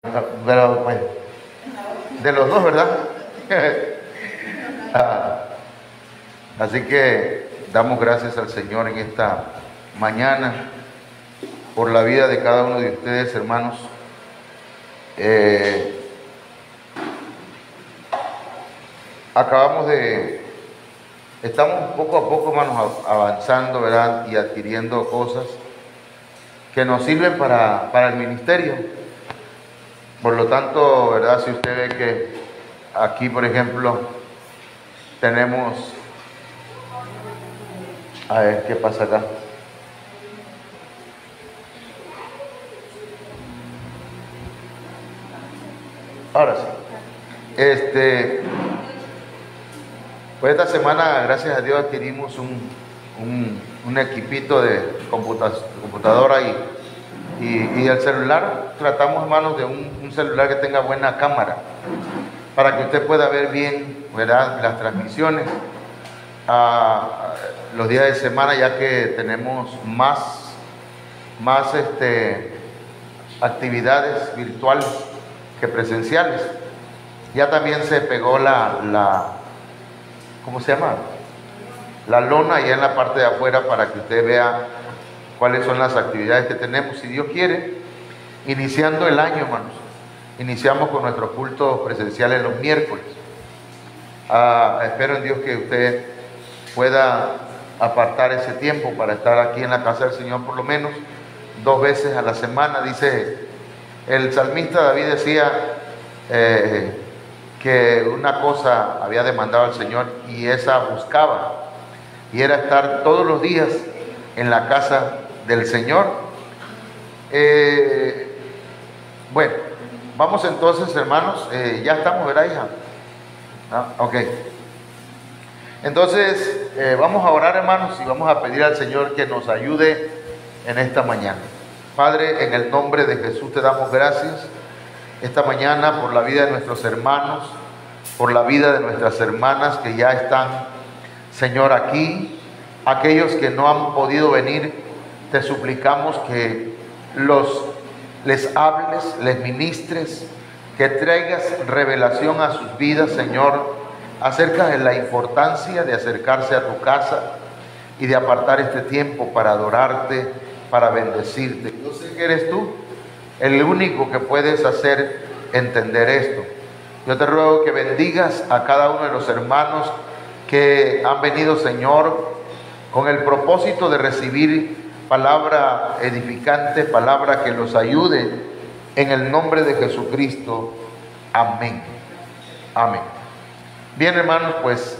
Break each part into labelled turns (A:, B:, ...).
A: Pero bueno, de los dos, ¿verdad? Así que damos gracias al Señor en esta mañana por la vida de cada uno de ustedes, hermanos. Estamos poco a poco, hermanos, avanzando, ¿verdad? Y adquiriendo cosas que nos sirven para el ministerio. Por lo tanto, ¿verdad? Si usted ve que aquí, por ejemplo, tenemos... A ver, ¿qué pasa acá? Ahora sí. Pues esta semana, gracias a Dios, adquirimos un equipito de computadora y el celular. Tratamos, hermanos, de un celular que tenga buena cámara para que usted pueda ver bien, ¿verdad?, las transmisiones los días de semana, ya que tenemos más actividades virtuales que presenciales. Ya también se pegó ¿cómo se llama? La lona allá en la parte de afuera para que usted vea cuáles son las actividades que tenemos. Si Dios quiere, iniciando el año, hermanos, iniciamos con nuestros cultos presenciales los miércoles. Espero en Dios que usted pueda apartar ese tiempo para estar aquí en la casa del Señor por lo menos 2 veces a la semana. Dice el salmista David, decía que una cosa había demandado al Señor y esa buscaba, y era estar todos los días en la casa del Señor. Bueno, vamos entonces, hermanos. Ya estamos, ¿verdad, hija? Ok. Entonces, vamos a orar, hermanos, y vamos a pedir al Señor que nos ayude en esta mañana. Padre, en el nombre de Jesús te damos gracias esta mañana por la vida de nuestros hermanos, por la vida de nuestras hermanas que ya están, Señor, aquí. Aquellos que no han podido venir, te suplicamos que les hables, les ministres, que traigas revelación a sus vidas, Señor, acerca de la importancia de acercarse a tu casa y de apartar este tiempo para adorarte, para bendecirte. Yo sé que eres tú el único que puedes hacer entender esto. Yo te ruego que bendigas a cada uno de los hermanos que han venido, Señor, con el propósito de recibir palabra edificante, palabra que los ayude, en el nombre de Jesucristo. Amén. Amén. Bien, hermanos, pues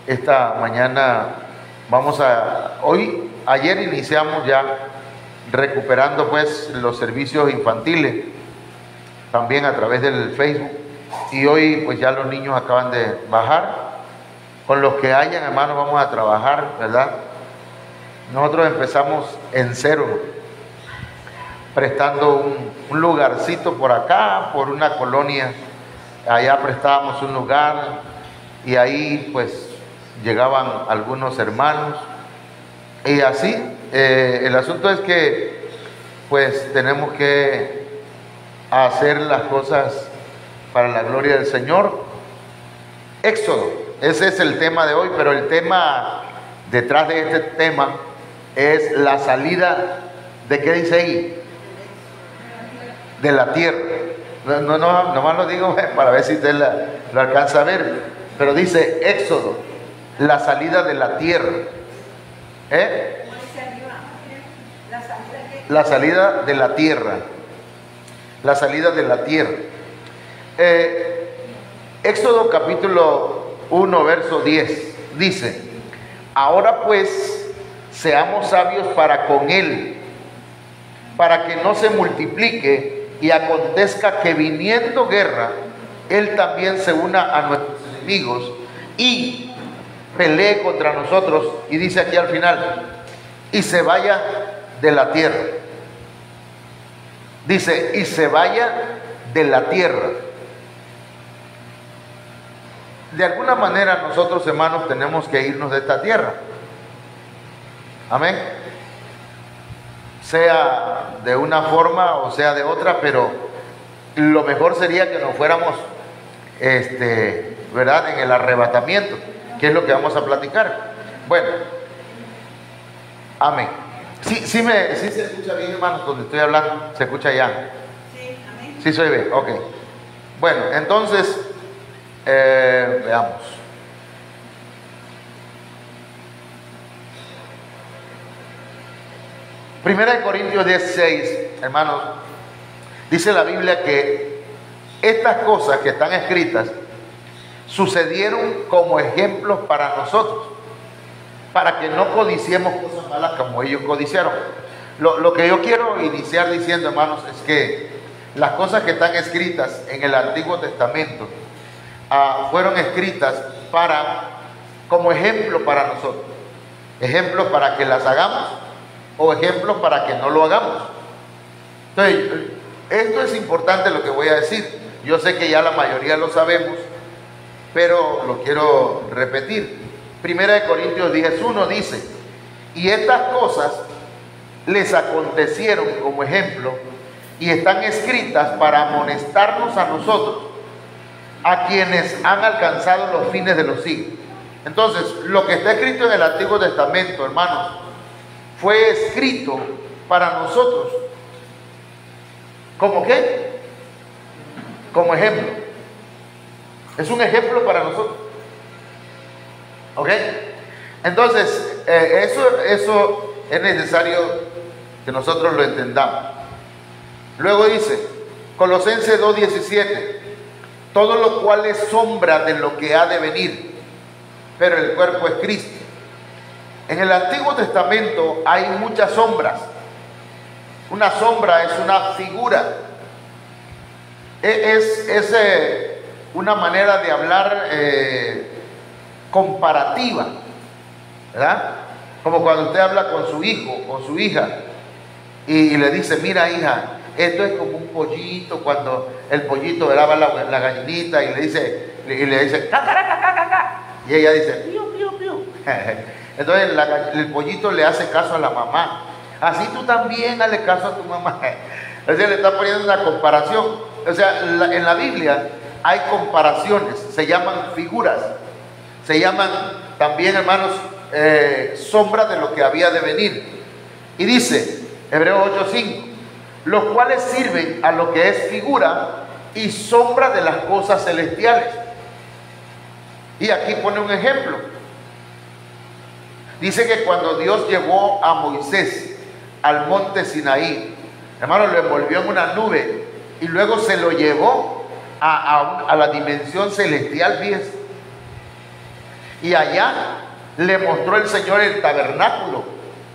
A: esta mañana ayer iniciamos ya recuperando pues los servicios infantiles, también a través del Facebook, y hoy pues ya los niños acaban de bajar. Con los que hayan, hermanos, vamos a trabajar, ¿verdad? Nosotros empezamos en cero, prestando un lugarcito por acá, por una colonia. Allá prestábamos un lugar y ahí pues llegaban algunos hermanos y así. El asunto es que pues tenemos que hacer las cosas para la gloria del Señor. Éxodo, ese es el tema de hoy, pero el tema detrás de este tema es la salida. ¿De qué dice ahí? De la tierra. No, nomás lo digo para ver si usted lo alcanza a ver, pero dice Éxodo, la salida de la tierra. La salida de la tierra. La salida de la tierra. Éxodo capítulo 1, verso 10, dice: ahora pues, seamos sabios para con él, para que no se multiplique y acontezca que viniendo guerra, él también se una a nuestros enemigos y pelee contra nosotros. Y dice aquí al final, y se vaya de la tierra. Dice, y se vaya de la tierra. De alguna manera nosotros, hermanos, tenemos que irnos de esta tierra. Amén. Sea de una forma o sea de otra, pero lo mejor sería que nos fuéramos, ¿verdad?, en el arrebatamiento, que es lo que vamos a platicar. Bueno, amén. Sí se escucha bien, hermanos, donde estoy hablando, se escucha ya.
B: Sí, amén.
A: Sí se oye, ok. Bueno, entonces, veamos. Primera de Corintios 16, hermanos, dice la Biblia que estas cosas que están escritas sucedieron como ejemplos para nosotros, para que no codiciemos cosas malas como ellos codiciaron. Lo que yo quiero iniciar diciendo, hermanos, es que las cosas que están escritas en el Antiguo Testamento fueron escritas como ejemplo para nosotros. Ejemplos para que las hagamos o ejemplos para que no lo hagamos. Entonces, esto es importante lo que voy a decir. Yo sé que ya la mayoría lo sabemos, pero lo quiero repetir. Primera de Corintios 10:1 dice: y estas cosas les acontecieron como ejemplo y están escritas para amonestarnos a nosotros, a quienes han alcanzado los fines de los siglos. Entonces, lo que está escrito en el Antiguo Testamento, hermanos, fue escrito para nosotros. ¿Cómo qué? Como ejemplo. Es un ejemplo para nosotros. ¿Ok? Entonces, eso es necesario que nosotros lo entendamos. Luego dice, Colosenses 2:17, todo lo cual es sombra de lo que ha de venir, pero el cuerpo es Cristo. En el Antiguo Testamento hay muchas sombras. Una sombra es una figura. Es una manera de hablar comparativa, ¿verdad? Como cuando usted habla con su hijo o su hija y le dice: mira, hija, esto es como un pollito, cuando el pollito graba la gallinita y le dice cacaracacacaca, y ella dice piu, piu, piu. Entonces el pollito le hace caso a la mamá. Así tú también hazle caso a tu mamá. O sea, le está poniendo una comparación. O sea, en la Biblia hay comparaciones, se llaman figuras, se llaman también, hermanos, sombra de lo que había de venir. Y dice Hebreos 8:5, los cuales sirven a lo que es figura y sombra de las cosas celestiales. Y aquí pone un ejemplo. Dice que cuando Dios llevó a Moisés al monte Sinaí, hermano, lo envolvió en una nube y luego se lo llevó a la dimensión celestial, fíjense. Y allá le mostró el Señor el tabernáculo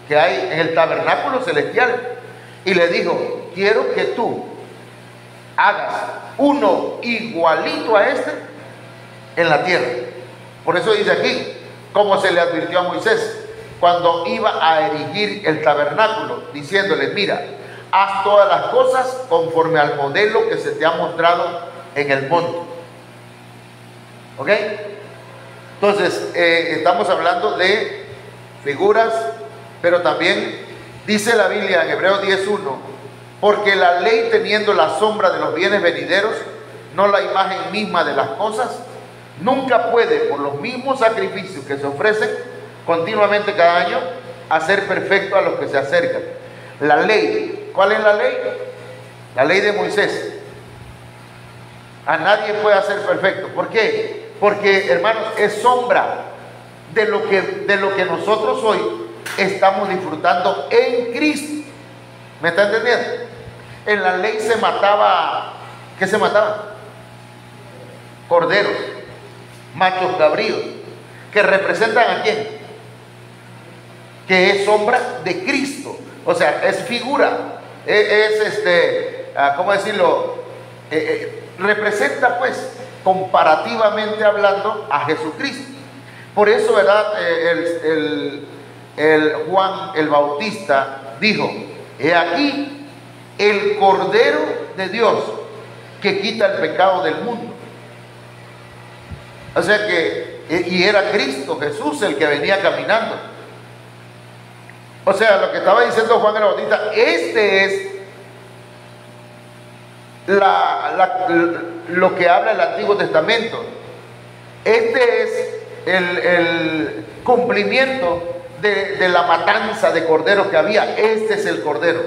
A: que hay en el tabernáculo celestial. Y le dijo: quiero que tú hagas uno igualito a este en la tierra. Por eso dice aquí, como se le advirtió a Moisés cuando iba a erigir el tabernáculo, diciéndole: mira, haz todas las cosas conforme al modelo que se te ha mostrado en el monte. ¿Ok? Entonces, estamos hablando de figuras, pero también dice la Biblia en Hebreos 10:1, porque la ley, teniendo la sombra de los bienes venideros, no la imagen misma de las cosas, nunca puede, por los mismos sacrificios que se ofrecen continuamente cada año, hacer perfecto a los que se acercan. La ley, ¿cuál es la ley? La ley de Moisés. A nadie puede hacer perfecto. ¿Por qué? Porque, hermanos, es sombra de lo que nosotros hoy estamos disfrutando en Cristo. ¿Me está entendiendo? En la ley se mataba, ¿qué se mataba? Corderos, machos cabríos, que representan ¿a quién? Que es sombra de Cristo. O sea, es figura, ¿cómo decirlo? Representa, pues, comparativamente hablando, a Jesucristo. Por eso, ¿verdad? El Juan el Bautista dijo: he aquí el Cordero de Dios que quita el pecado del mundo. O sea que, y era Cristo Jesús el que venía caminando. O sea, lo que estaba diciendo Juan el Bautista, este es lo que habla el Antiguo Testamento. Este es el cumplimiento de la matanza de corderos que había. Este es el cordero.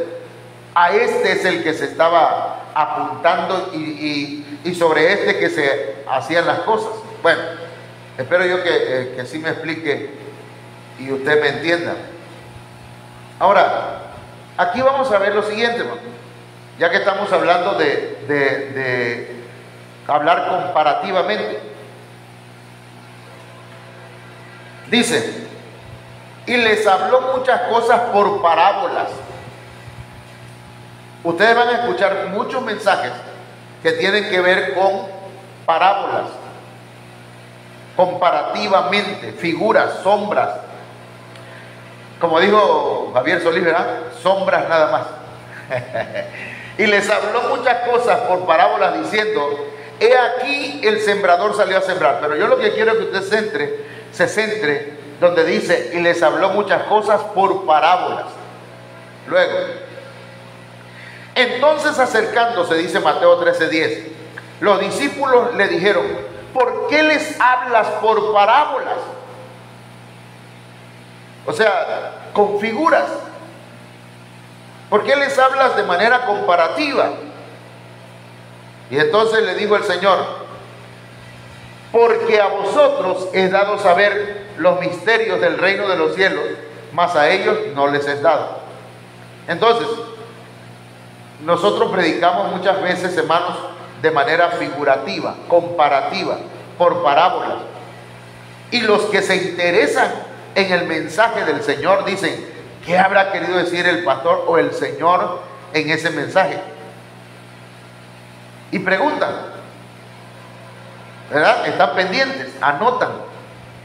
A: A este es el que se estaba apuntando y sobre este que se hacían las cosas. Bueno, espero yo que sí me explique y usted me entienda. Ahora, aquí vamos a ver lo siguiente, hermano. Ya que estamos hablando de hablar comparativamente. Dice, y les habló muchas cosas por parábolas. Ustedes van a escuchar muchos mensajes que tienen que ver con parábolas, comparativamente, figuras, sombras. Como dijo Javier Solís, ¿verdad? Sombras nada más. Y les habló muchas cosas por parábolas diciendo, he aquí el sembrador salió a sembrar. Pero yo lo que quiero es que usted se centre donde dice, y les habló muchas cosas por parábolas. Luego, entonces acercándose, dice Mateo 13:10, los discípulos le dijeron, ¿por qué les hablas por parábolas? O sea, con figuras. ¿Por qué les hablas de manera comparativa? Y entonces le dijo el Señor, porque a vosotros es dado saber los misterios del reino de los cielos, mas a ellos no les es dado. Entonces, nosotros predicamos muchas veces, hermanos, de manera figurativa, comparativa, por parábolas. Y los que se interesan en el mensaje del Señor dicen, ¿qué habrá querido decir el pastor o el Señor en ese mensaje? Y preguntan, ¿verdad? Están pendientes, anotan.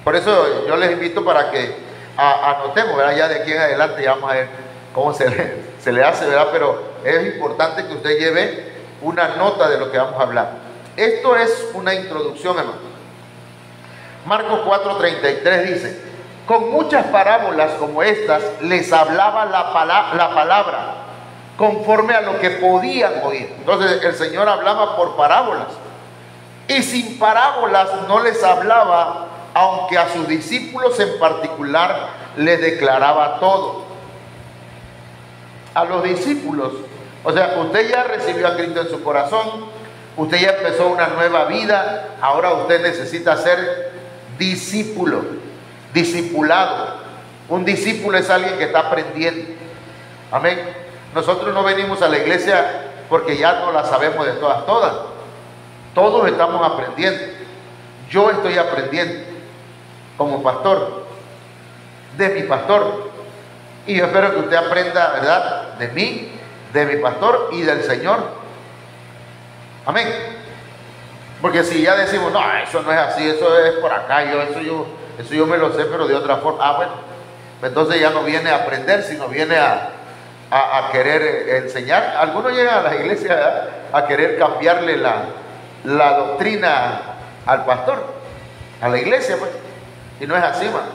A: Por eso yo les invito para que anotemos, ¿verdad? Ya de aquí en adelante ya vamos a ver cómo se le hace, ¿verdad? Pero es importante que usted lleve una nota de lo que vamos a hablar. Esto es una introducción, hermano. Marcos 4:33 dice, con muchas parábolas como estas les hablaba la palabra conforme a lo que podían oír. Entonces el Señor hablaba por parábolas. Y sin parábolas no les hablaba, aunque a sus discípulos en particular les declaraba todo. A los discípulos, o sea, usted ya recibió a Cristo en su corazón, usted ya empezó una nueva vida, ahora usted necesita ser discípulo, discipulado. Un discípulo es alguien que está aprendiendo. Amén. Nosotros no venimos a la iglesia porque ya no la sabemos de todas. Todos estamos aprendiendo. Yo estoy aprendiendo como pastor, de mi pastor. Y yo espero que usted aprenda, ¿verdad? De mí, de mi pastor y del Señor. Amén. Porque si ya decimos, no, eso no es así, eso es por acá, eso yo me lo sé, pero de otra forma. Bueno, entonces ya no viene a aprender, sino viene a querer enseñar. Algunos llegan a la iglesia, ¿verdad?, a querer cambiarle la doctrina al pastor, a la iglesia, pues. Y no es así, man.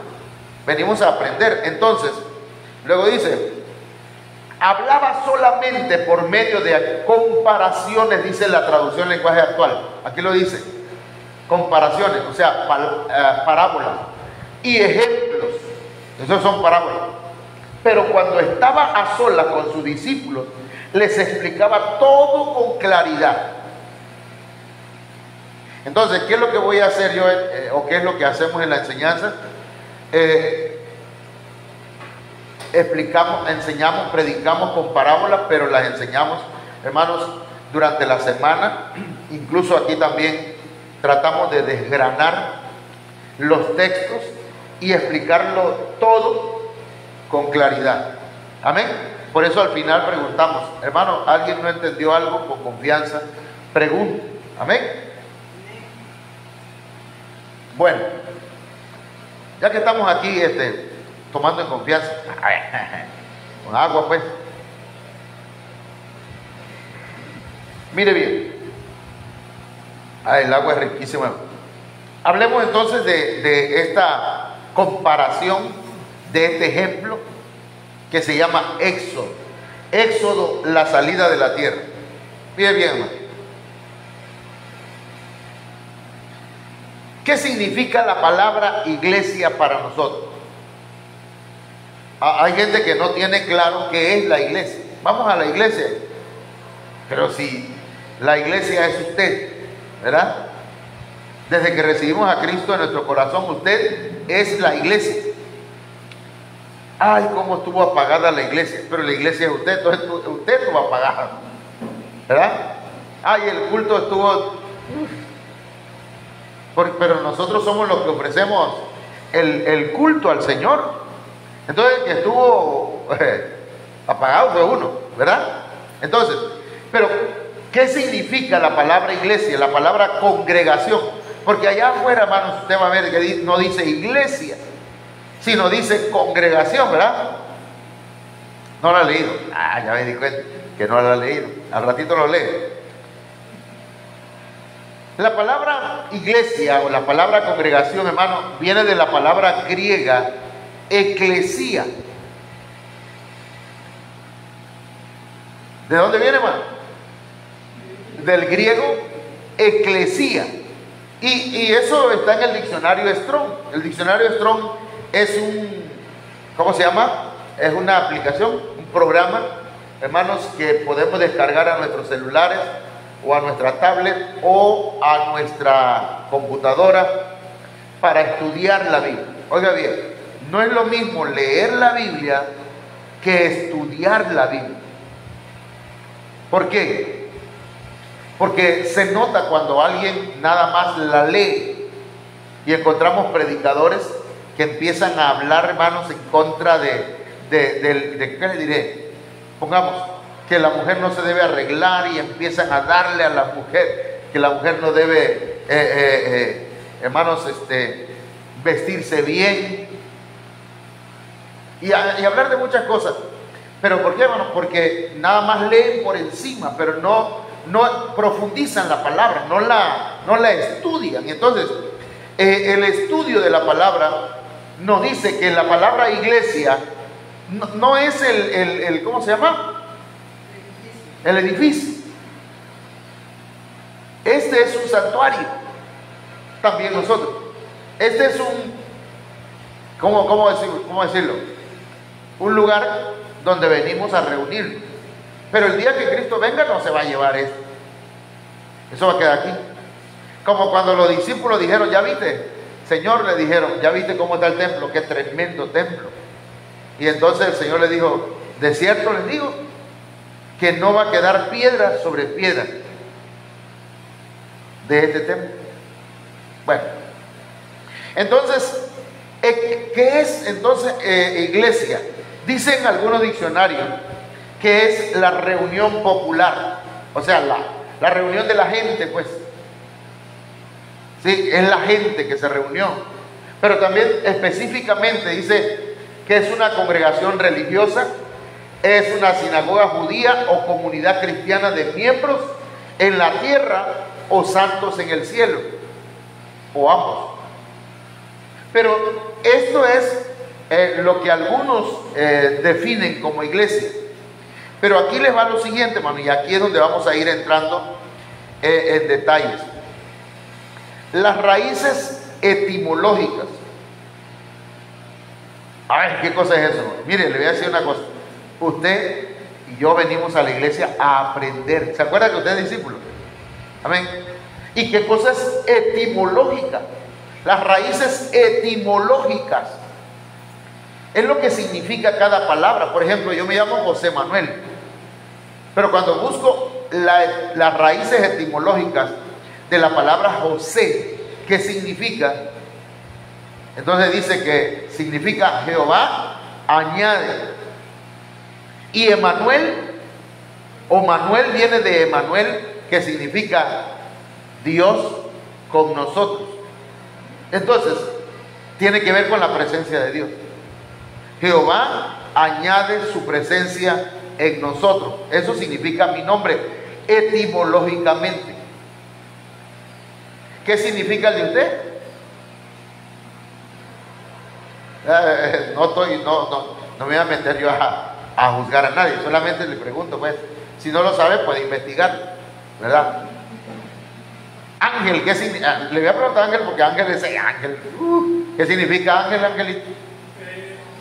A: Venimos a aprender. Entonces, luego dice, hablaba solamente por medio de comparaciones, dice la traducción lenguaje actual. Aquí lo dice, comparaciones, o sea, parábolas y ejemplos. Esos son parábolas. Pero cuando estaba a solas con sus discípulos, les explicaba todo con claridad. Entonces, ¿qué es lo que voy a hacer yo, o qué es lo que hacemos en la enseñanza? Explicamos, enseñamos, predicamos con parábolas, pero las enseñamos, hermanos, durante la semana. Incluso aquí también tratamos de desgranar los textos y explicarlo todo con claridad. Amén. Por eso al final preguntamos, hermano, ¿alguien no entendió algo? Con confianza, pregunte. Amén. Bueno, ya que estamos aquí tomando en confianza, con agua pues, mire bien, el agua es riquísima. Hablemos entonces de esta comparación, de este ejemplo que se llama Éxodo, la salida de la tierra. Mire bien, hermano. ¿Qué significa la palabra iglesia para nosotros? Hay gente que no tiene claro qué es la iglesia. Vamos a la iglesia, pero si la iglesia es usted, ¿verdad? Desde que recibimos a Cristo en nuestro corazón, usted es la iglesia. Ay, cómo estuvo apagada la iglesia, pero la iglesia es usted, entonces usted estuvo apagado, ¿verdad? Ay, el culto estuvo... Pero nosotros somos los que ofrecemos el culto al Señor. Entonces el que estuvo apagado fue uno, ¿verdad? Entonces, pero ¿qué significa la palabra iglesia? La palabra congregación. Porque allá afuera, hermanos, usted va a ver que no dice iglesia, sino dice congregación, ¿verdad? No lo ha leído. Ya me di cuenta que no lo ha leído. Al ratito lo lee. La palabra iglesia o la palabra congregación, hermano, viene de la palabra griega eclesía. ¿De dónde viene, hermano? Del griego eclesía. Y eso está en el diccionario Strong. El diccionario Strong es ¿cómo se llama? Es una aplicación, un programa, hermanos, que podemos descargar a nuestros celulares o a nuestra tablet o a nuestra computadora para estudiar la Biblia. Oiga bien, no es lo mismo leer la Biblia que estudiar la Biblia. ¿Por qué? Porque se nota cuando alguien nada más la lee y encontramos predicadores que empiezan a hablar, hermanos, en contra de ¿qué le diré? Pongamos que la mujer no se debe arreglar y empiezan a darle a la mujer que la mujer no debe, hermanos, vestirse bien y hablar de muchas cosas. ¿Pero por qué, hermanos? Porque nada más leen por encima, pero no profundizan la palabra, no la estudian. Y entonces, el estudio de la palabra nos dice que la palabra iglesia no es el ¿cómo se llama? El edificio. Este es un santuario. También nosotros. Este es ¿cómo decirlo? Un lugar donde venimos a reunirnos. Pero el día que Cristo venga no se va a llevar esto. Eso va a quedar aquí. Como cuando los discípulos dijeron, ¿ya viste? Señor, le dijeron, ¿ya viste cómo está el templo? Qué tremendo templo. Y entonces el Señor le dijo, de cierto les digo que no va a quedar piedra sobre piedra de este templo. Bueno, entonces, ¿qué es entonces iglesia? Dicen algunos diccionarios que es la reunión popular, o sea, la reunión de la gente, pues. Sí, es la gente que se reunió. Pero también específicamente dice que es una congregación religiosa, es una sinagoga judía o comunidad cristiana de miembros en la tierra o santos en el cielo, o ambos. Pero esto es lo que algunos definen como iglesia. Pero aquí les va lo siguiente, hermano, y aquí es donde vamos a ir entrando en detalles. Las raíces etimológicas. Ay, ¿qué cosa es eso? Mire, le voy a decir una cosa. Usted y yo venimos a la iglesia a aprender. ¿Se acuerda que usted es discípulo? Amén. ¿Y qué cosa es etimológica? Las raíces etimológicas es lo que significa cada palabra. Por ejemplo, yo me llamo José Manuel, pero cuando busco las raíces etimológicas de la palabra José, ¿qué significa? Entonces dice que significa Jehová añade. Y Emanuel, o Manuel, viene de Emanuel, que significa Dios con nosotros. Entonces, tiene que ver con la presencia de Dios. Jehová añade su presencia en nosotros. Eso significa mi nombre, etimológicamente. ¿Qué significa el de usted? No me voy a meter yo a juzgar a nadie, solamente le pregunto, pues, si no lo sabe, puede investigar, ¿verdad? ángel, le voy a preguntar a Ángel porque Ángel es ángel. ¿Qué significa ángel, Angelito?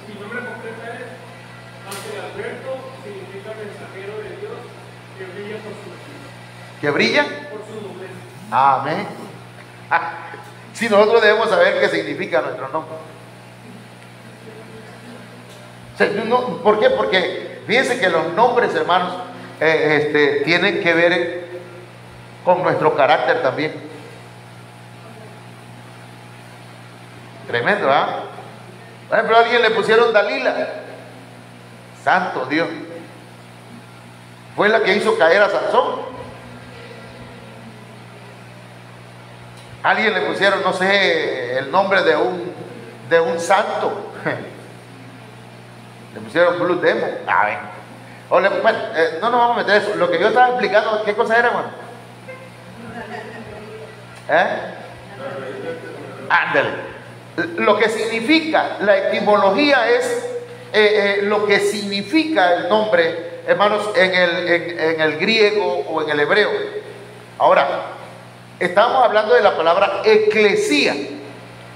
B: Mi nombre completo es Ángel Alberto, significa mensajero de Dios que brilla por su nobleza.
A: ¿Que brilla?
B: Por su nobleza.
A: Amén. Si nosotros debemos saber qué significa nuestro nombre. ¿Por qué? Porque fíjense que los nombres, hermanos, tienen que ver con nuestro carácter también. Tremendo, ¿ah? Por ejemplo, a alguien le pusieron Dalila. Santo Dios. Fue la que hizo caer a Sansón. A alguien le pusieron, no sé, el nombre de un santo. Le pusieron Blue Demon. A ver. Bueno, no nos vamos a meter eso. Lo que yo estaba explicando, ¿qué cosa era, hermano? Ándale. Lo que significa, la etimología es lo que significa el nombre, hermanos, en el griego o en el hebreo. Ahora, estamos hablando de la palabra eclesía,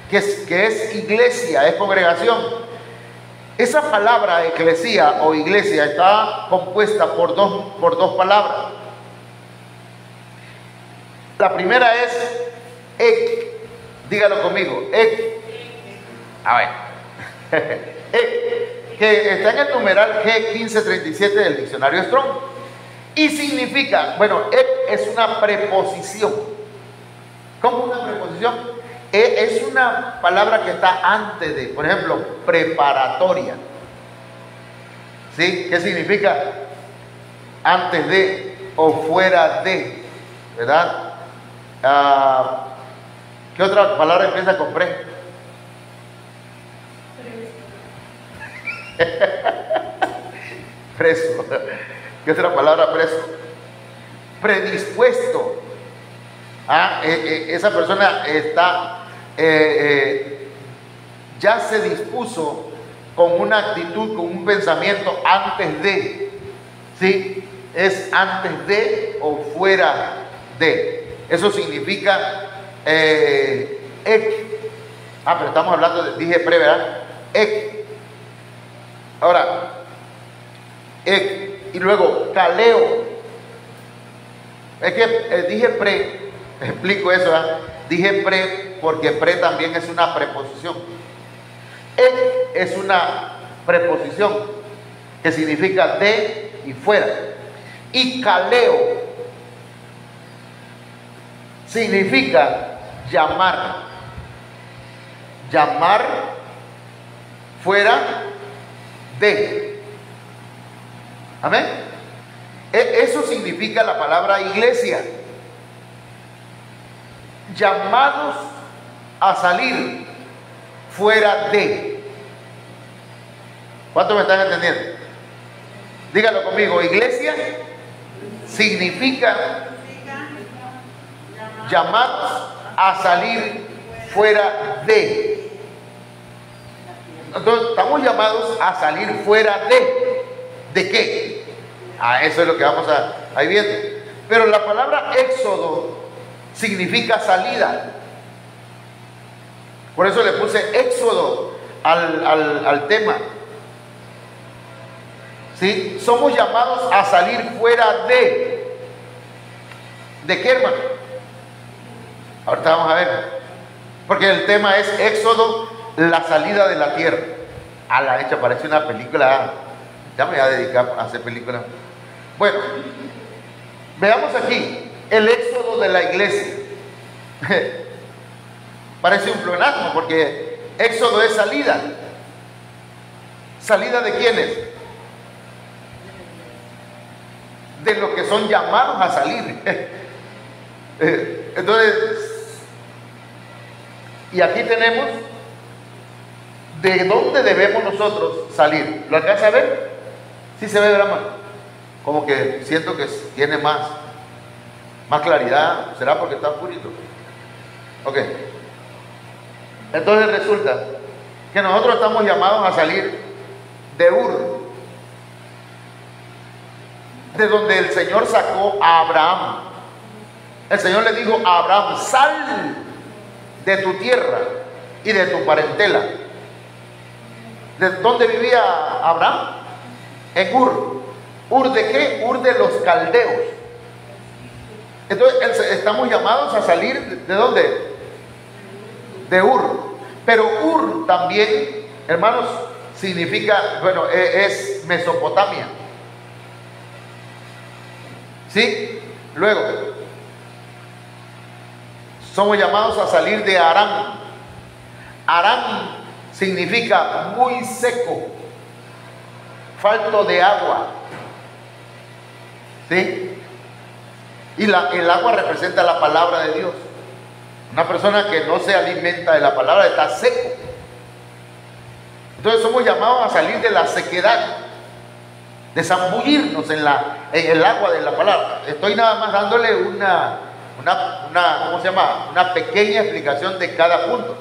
A: que es iglesia, es congregación. Esa palabra eclesía o iglesia está compuesta por dos palabras. La primera es ek, dígalo conmigo, ek. A ver, ek, que está en el numeral G1537 del diccionario Strong y significa, bueno, ek es una preposición. ¿Cómo una preposición? Es una palabra que está antes de, por ejemplo, preparatoria. ¿Sí? ¿Qué significa? Antes de o fuera de, ¿verdad? ¿Qué otra palabra empieza con pre? Preso. ¿Qué otra palabra preso? Predispuesto. Esa persona está ya se dispuso con una actitud, con un pensamiento antes de, ¿sí? Es antes de o fuera de. Eso significa ek. Pero estamos hablando de, dije pre, ¿verdad? Ek. Ahora, ek. Y luego, caleo. Es que dije pre, explico eso, ¿verdad? Dije pre porque pre también es una preposición. Ek es una preposición que significa de y fuera. Y caleo significa llamar. Llamar fuera de. Amén. Eso significa la palabra iglesia. Llamados a salir fuera de. ¿Cuántos me están entendiendo? Díganlo conmigo. Iglesia significa llamados a salir fuera de. Entonces, estamos llamados a salir fuera de. ¿De qué? Eso es lo que vamos a ir viendo. Pero la palabra éxodo significa salida. Por eso le puse éxodo al tema. ¿Sí? Somos llamados a salir fuera de. ¿De qué, hermano? Ahorita vamos a ver. Porque el tema es éxodo, la salida de la tierra. A la hecha, parece una película. Ya me voy a dedicar a hacer películas. Bueno, veamos aquí el éxodo de la iglesia. Parece un pleonasmo porque éxodo es salida. ¿Salida de quiénes? De los que son llamados a salir. Entonces, y aquí tenemos de dónde debemos nosotros salir. ¿Lo alcanza a ver? Sí se ve, ¿verdad? Como que siento que tiene más claridad. ¿Será porque está oscurito? Ok. Entonces resulta que nosotros estamos llamados a salir de Ur, de donde el Señor sacó a Abraham. El Señor le dijo a Abraham: sal de tu tierra y de tu parentela. ¿De dónde vivía Abraham? En Ur. ¿Ur de qué? Ur de los caldeos. Entonces estamos llamados a salir ¿de dónde? De Ur. Pero Ur también, hermanos, significa, bueno, es Mesopotamia. ¿Sí? Luego, somos llamados a salir de Aram. Aram significa muy seco, falto de agua. ¿Sí? Y el agua representa la palabra de Dios. Una persona que no se alimenta de la palabra está seco. Entonces somos llamados a salir de la sequedad, de zambullirnos en el agua de la palabra. Estoy nada más dándole una ¿cómo se llama? Una pequeña explicación de cada punto.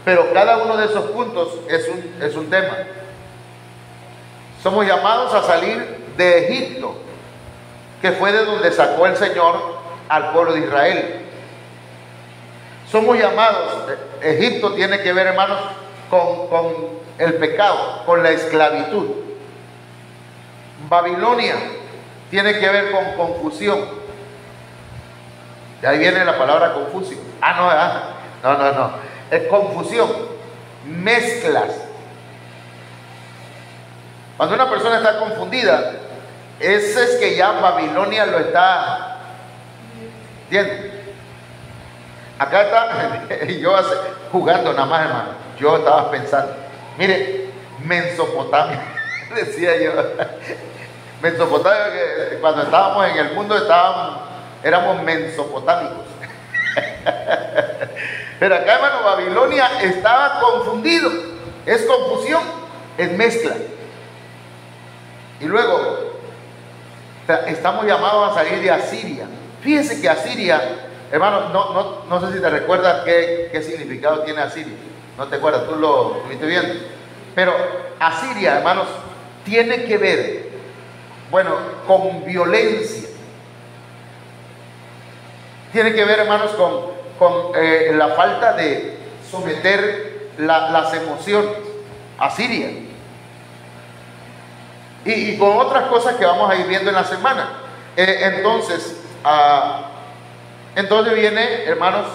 A: Pero cada uno de esos puntos es un tema. Somos llamados a salir de Egipto, que fue de donde sacó el Señor al pueblo de Israel. Somos llamados, Egipto tiene que ver, hermanos, con el pecado, con la esclavitud. Babilonia tiene que ver con confusión. De ahí viene la palabra confusión. No. Es confusión, mezclas. Cuando una persona está confundida, ese es que ya Babilonia lo está. ¿Entiendes? Acá está, yo jugando nada más, hermano. Yo estaba pensando, mire, Mesopotamia, decía yo. Mesopotamia, que cuando estábamos en el mundo éramos mesopotámicos. Pero acá, hermano, Babilonia estaba confundido. Es confusión, es mezcla. Y luego, estamos llamados a salir de Asiria. Fíjense que Asiria, hermano, no sé si te recuerdas qué significado tiene Asiria. No te acuerdas, tú lo estuviste viendo. Pero Asiria, hermanos, tiene que ver, bueno, con violencia. Tiene que ver, hermanos, con la falta de someter las emociones. Asiria. Y con otras cosas que vamos a ir viendo en la semana. Entonces viene, hermanos,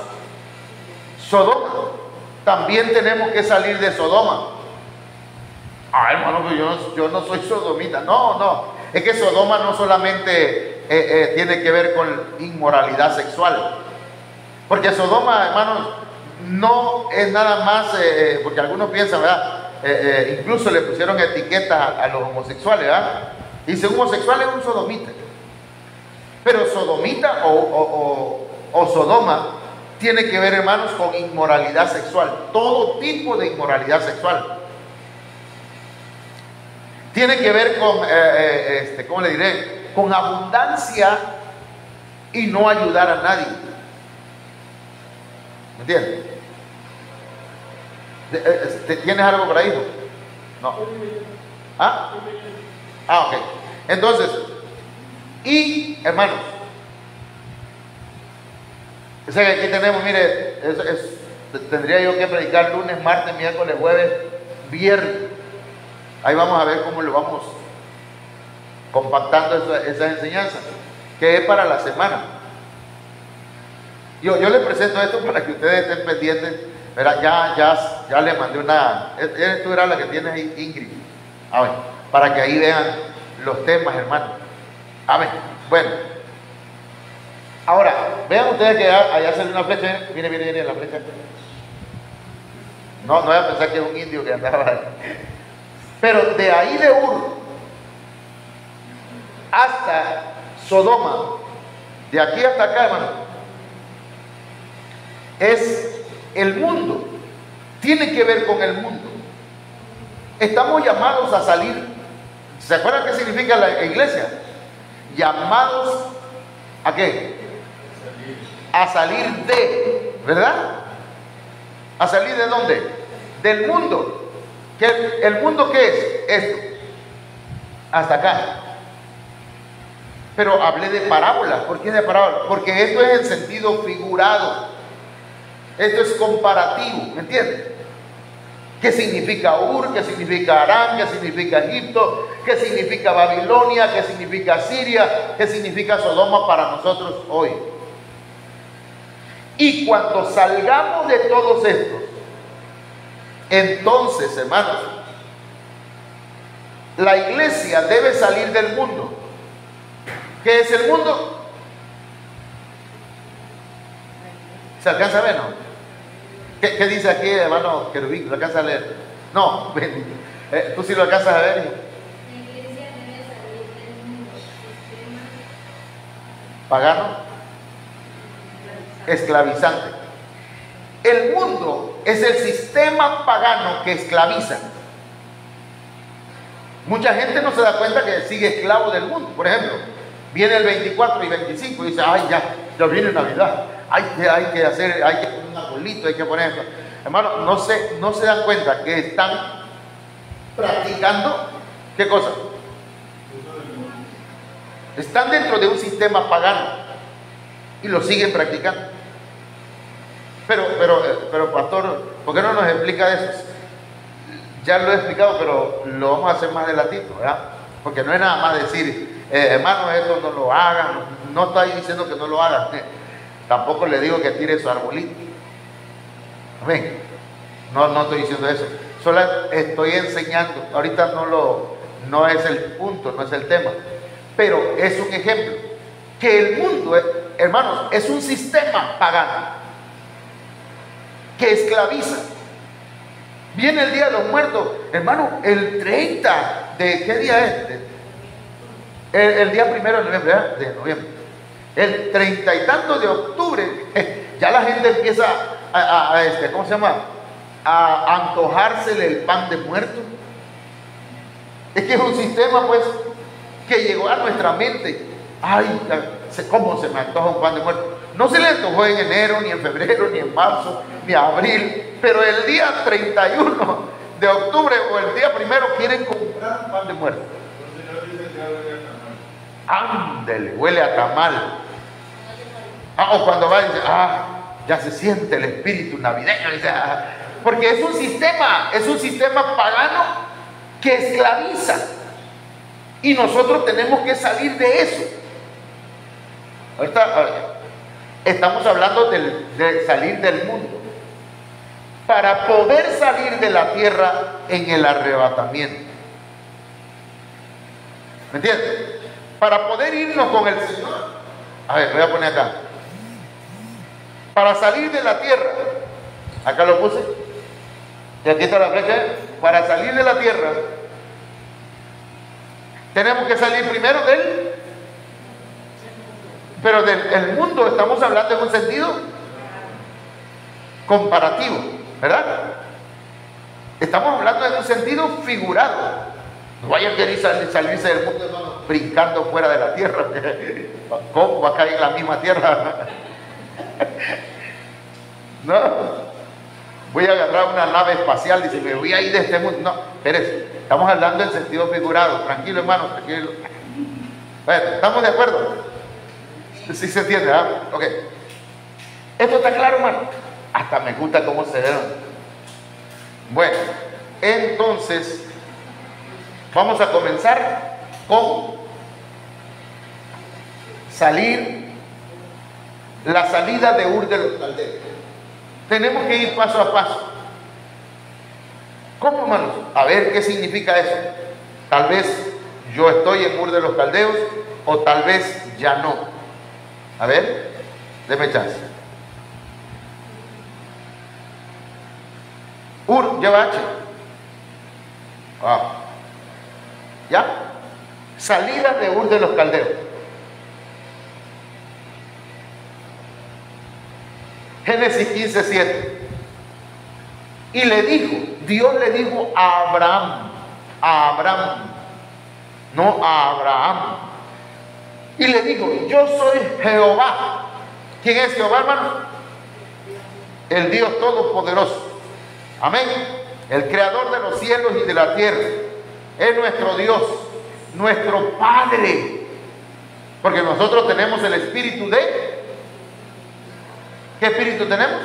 A: Sodoma. También tenemos que salir de Sodoma. Hermano, yo no soy sodomita. No. Es que Sodoma no solamente tiene que ver con inmoralidad sexual. Porque Sodoma, hermanos, no es nada más, porque algunos piensan, ¿verdad? Incluso le pusieron etiquetas a los homosexuales, ¿verdad? Dice, un homosexual es un sodomita. Pero sodomita o Sodoma tiene que ver, hermanos, con inmoralidad sexual. Todo tipo de inmoralidad sexual. Tiene que ver con, ¿cómo le diré? Con abundancia y no ayudar a nadie. ¿Me entiendes? ¿Tienes algo por ahí? No. Ok. Entonces, y hermanos, o sea que aquí tenemos, mire, tendría yo que predicar lunes, martes, miércoles, jueves, viernes. Ahí vamos a ver cómo lo vamos compactando esas enseñanzas, que es para la semana. Yo les presento esto para que ustedes estén pendientes. Verá, ya le mandé tú eras la que tienes ahí, Ingrid. A ver, para que ahí vean los temas, hermano. A ver, bueno. Ahora, vean ustedes que allá sale una flecha. Viene la flecha. No voy a pensar que es un indio que andaba ahí. Pero de ahí de Ur hasta Sodoma, de aquí hasta acá, hermano, es el mundo. Tiene que ver con el mundo. Estamos llamados a salir. ¿Se acuerdan qué significa la iglesia? Llamados ¿a qué? A salir de, ¿verdad? ¿A salir de dónde? Del mundo. ¿El mundo qué es? Esto. Hasta acá. Pero hablé de parábolas. ¿Por qué de parábolas? Porque esto es en sentido figurado. Esto es comparativo, ¿me entiendes? ¿Qué significa Ur? ¿Qué significa Aram? ¿Qué significa Egipto? ¿Qué significa Babilonia? ¿Qué significa Siria? ¿Qué significa Sodoma para nosotros hoy? Y cuando salgamos de todos estos, entonces, hermanos, la iglesia debe salir del mundo. ¿Qué es el mundo? ¿Se alcanza a ver, no? ¿Qué dice aquí, hermano Querubín? ¿Lo alcanza a leer? No, tú sí lo alcanzas a ver.
C: La iglesia debe salir del mundo, sistema
A: Pagano, esclavizante. El mundo es el sistema pagano que esclaviza. Mucha gente no se da cuenta que sigue esclavo del mundo. Por ejemplo, viene el 24 y 25 y dice, ay, ya viene Navidad. Hay que poner un arbolito, hay que poner esto. Hermano, no se dan cuenta que están practicando, ¿qué cosa? Están dentro de un sistema pagano y lo siguen practicando. Pero pastor, ¿por qué no nos explica eso? Ya lo he explicado, pero lo vamos a hacer más adelantito, ¿verdad? Porque no es nada más decir, hermano, esto no lo hagan. No estoy diciendo que no lo hagan. Tampoco le digo que tire su arbolito. Amén. No estoy diciendo eso. Solo estoy enseñando. Ahorita no es el punto, no es el tema. Pero es un ejemplo. Que el mundo, hermanos, es un sistema pagano que esclaviza. Viene el Día de los Muertos, hermano, el 30 de, ¿qué día es? El día 1 de noviembre, ¿verdad? De noviembre. El 30 y tanto de octubre, ya la gente empieza ¿cómo se llama? A antojársele el pan de muerto. Es que es un sistema, pues, que llegó a nuestra mente. Ay, ¿cómo se me antoja un pan de muerto? No se le antojó en enero, ni en febrero, ni en marzo, ni en abril, pero el día 31 de octubre o el día 1 quieren comprar un pan de muerto. Ándele, huele a tamal. O cuando va y dice, ya se siente el espíritu navideño. Dice, porque es un sistema pagano que esclaviza. Y nosotros tenemos que salir de eso. Ahorita estamos hablando de salir del mundo. Para poder salir de la tierra en el arrebatamiento. ¿Me entiendes? Para poder irnos con el Señor. A ver, voy a poner acá. Para salir de la tierra. Acá lo puse. Y aquí está la flecha. Para salir de la tierra, tenemos que salir primero pero del mundo estamos hablando en un sentido comparativo, ¿verdad? Estamos hablando en un sentido figurado. No vayan a querer salirse del mundo, hermano, brincando fuera de la tierra. ¿Cómo va a caer en la misma tierra? No, voy a agarrar una nave espacial y me voy a ir de este mundo. No, espérese, estamos hablando en sentido figurado. Tranquilo, hermano, tranquilo. Bueno, ¿estamos de acuerdo? ¿Sí se entiende? Ok. ¿Esto está claro, hermano? Hasta me gusta cómo se ve. Bueno, entonces vamos a comenzar con la salida de Ur de los Caldeos. Tenemos que ir paso a paso. ¿Cómo, hermanos? A ver qué significa eso. Tal vez yo estoy en Ur de los Caldeos o tal vez ya no. A ver, déme chance. Ur lleva H. ¿Ya? Salida de Ur de los Caldeos. Génesis 15:7. Y Dios le dijo a Abraham, no a Abraham. Y le dijo, yo soy Jehová. ¿Quién es Jehová, hermano? El Dios Todopoderoso. Amén. El creador de los cielos y de la tierra. Es nuestro Dios, nuestro Padre. Porque nosotros tenemos el espíritu de... ¿Qué espíritu tenemos?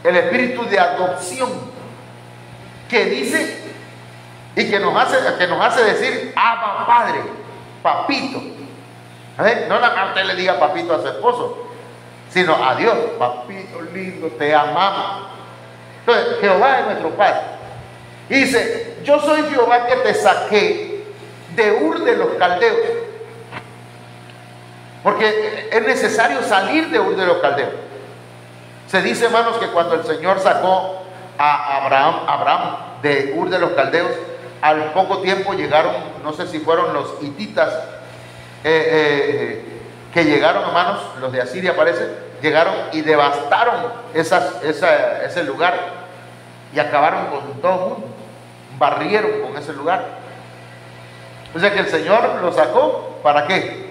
A: El espíritu de adopción, que dice y que nos hace decir Abba Padre, papito. A ver, no nada más usted le diga papito a su esposo, sino a Dios, papito lindo, te amamos. Entonces, Jehová es nuestro Padre. Y dice, yo soy Jehová que te saqué de Ur de los Caldeos. Porque es necesario salir de Ur de los Caldeos. Se dice, hermanos, que cuando el Señor sacó a Abraham de Ur de los Caldeos, al poco tiempo llegaron, no sé si fueron los hititas, que llegaron, hermanos, los de Asiria parece, llegaron y devastaron ese lugar y acabaron con todo el mundo, barrieron con ese lugar. O sea que el Señor lo sacó, ¿para qué?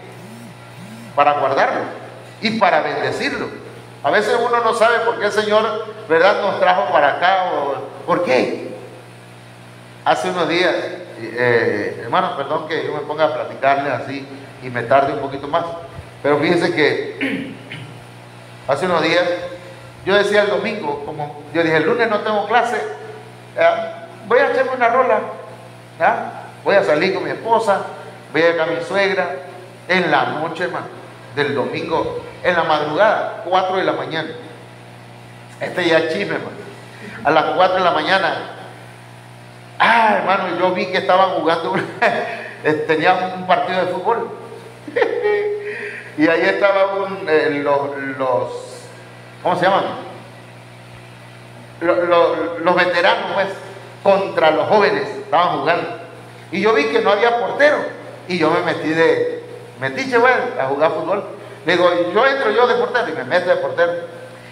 A: Para guardarlo y para bendecirlo. A veces uno no sabe por qué el Señor, ¿verdad?, nos trajo para acá, o ¿por qué? Hace unos días, hermanos, perdón que yo me ponga a platicarles así y me tarde un poquito más, pero fíjense que hace unos días, yo decía el domingo, como yo dije, el lunes no tengo clase, voy a echarme una rola, voy a salir con mi esposa, voy a ir a mi suegra, en la noche, hermano, del domingo, en la madrugada, 4 de la mañana. Este ya es chisme, hermano. A las 4 de la mañana, hermano, yo vi que estaban jugando, tenían un partido de fútbol. Y ahí estaban los ¿cómo se llaman? Los veteranos, pues, contra los jóvenes, estaban jugando. Y yo vi que no había portero. Y yo me metí de metiche, bueno, a jugar fútbol. Le digo, yo entro yo de portero y me meto de portero.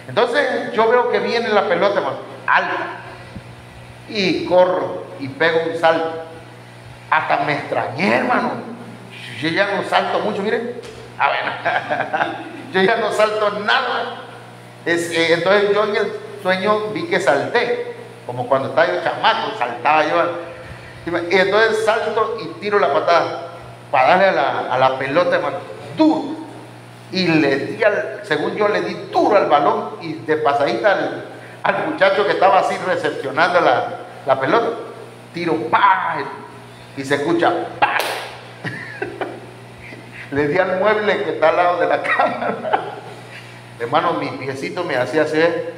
A: Entonces yo veo que viene la pelota, hermano, alta. Y corro y pego un salto. Hasta me extrañé, hermano. Yo ya no salto mucho, miren. Yo ya no salto nada. Entonces yo en el sueño vi que salté. Como cuando estaba yo chamaco, saltaba yo. Y entonces salto y tiro la patada para darle a la pelota, hermano, duro. Y le di, según yo, le di duro al balón y de pasadita al muchacho que estaba así recepcionando la pelota. Tiro, ¡pah! Y se escucha, ¡pah! Le di al mueble que está al lado de la cama. Hermano, mi piecito me hacía hacer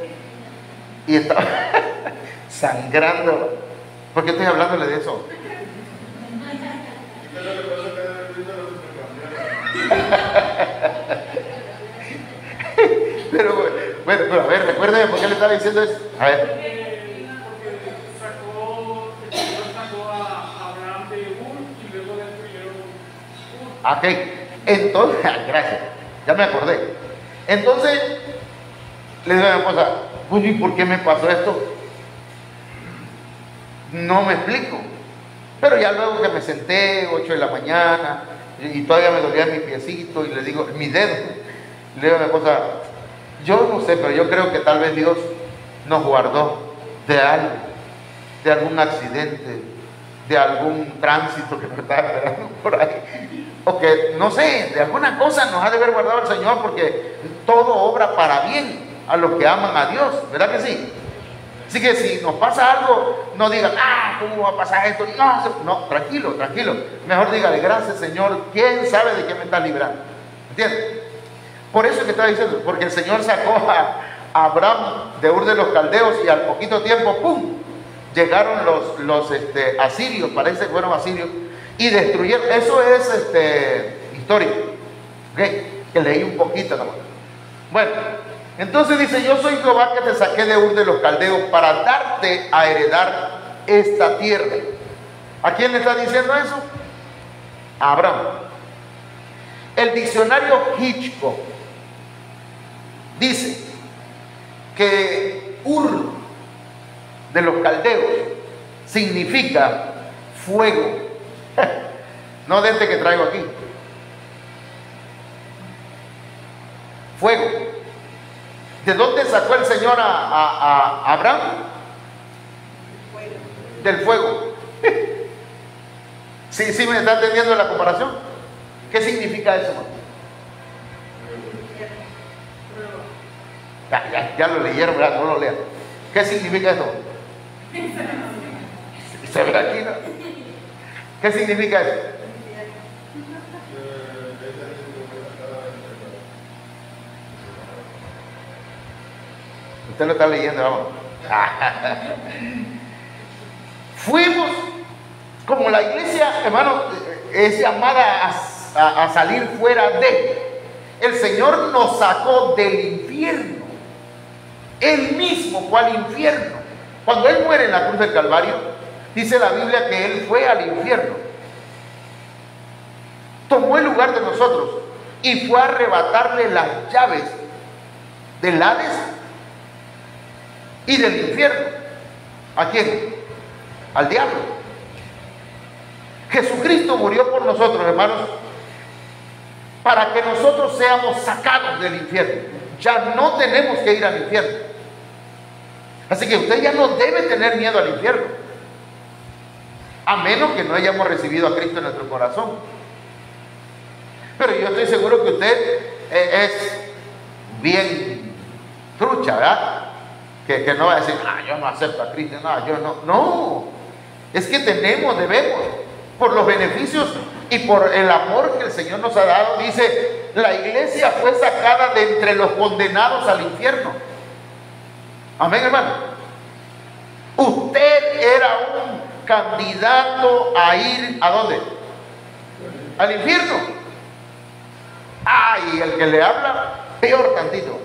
A: y estaba sangrando. ¿Por qué estoy hablándole de eso? Pero bueno, a ver, recuérdeme por qué le estaba diciendo eso. A ver.
B: Porque el Señor sacó a Abraham de Ur y luego destruyeron Ur.
A: Ok, entonces, gracias, ya me acordé. Entonces, le digo a mi esposa, ¿y por qué me pasó esto? No me explico. Pero ya luego que me senté, 8 de la mañana, y todavía me dolía mi piecito, y le digo, mi dedo, le digo a mi esposa, yo no sé, pero yo creo que tal vez Dios nos guardó de algo, de algún accidente, de algún tránsito que nos estaba esperando por ahí, o que, no sé, de alguna cosa nos ha de haber guardado el Señor, porque todo obra para bien a los que aman a Dios, ¿verdad que sí? Así que si nos pasa algo, no digan, ¿cómo va a pasar esto? No, tranquilo. Mejor dígale, gracias Señor, ¿quién sabe de qué me está librando? ¿Entiendes? Por eso es que estaba diciendo, porque el Señor sacó a Abraham de Ur de los Caldeos y al poquito tiempo, ¡pum!, llegaron los asirios, parece que fueron asirios, y destruyeron. Eso es historia, ¿okay? Que leí un poquito nomás. Bueno, entonces dice, yo soy Jehová que te saqué de Ur de los Caldeos para darte a heredar esta tierra. ¿A quién le está diciendo eso? A Abraham. El diccionario Hitchcock dice que Ur de los Caldeos significa fuego. No de este que traigo aquí. Fuego. ¿De dónde sacó el Señor a Abraham? Del fuego. ¿Sí me está entendiendo la comparación? ¿Qué significa eso, hermano? Ya lo leyeron, ¿verdad? No lo lean. ¿Qué significa eso? Se ve aquí, ¿no? ¿Qué significa eso? Usted lo está leyendo, vamos. Fuimos, como la iglesia, hermano, es llamada a salir fuera de. El Señor nos sacó del infierno. Él mismo fue al infierno. Cuando Él muere en la cruz del Calvario, dice la Biblia que Él fue al infierno. Tomó el lugar de nosotros y fue a arrebatarle las llaves del Hades y del infierno. ¿A quién? Al diablo. Jesucristo murió por nosotros, hermanos, para que nosotros seamos sacados del infierno. Ya no tenemos que ir al infierno. Así que usted ya no debe tener miedo al infierno, a menos que no hayamos recibido a Cristo en nuestro corazón. Pero yo estoy seguro que usted es bien trucha, ¿verdad? Que no va a decir, yo no acepto a Cristo, yo no. No, es que debemos, por los beneficios y por el amor que el Señor nos ha dado. Dice, la iglesia fue sacada de entre los condenados al infierno. Amén, hermano. Usted era un candidato a ir, ¿a dónde? Al infierno. Y el que le habla, peor tantito.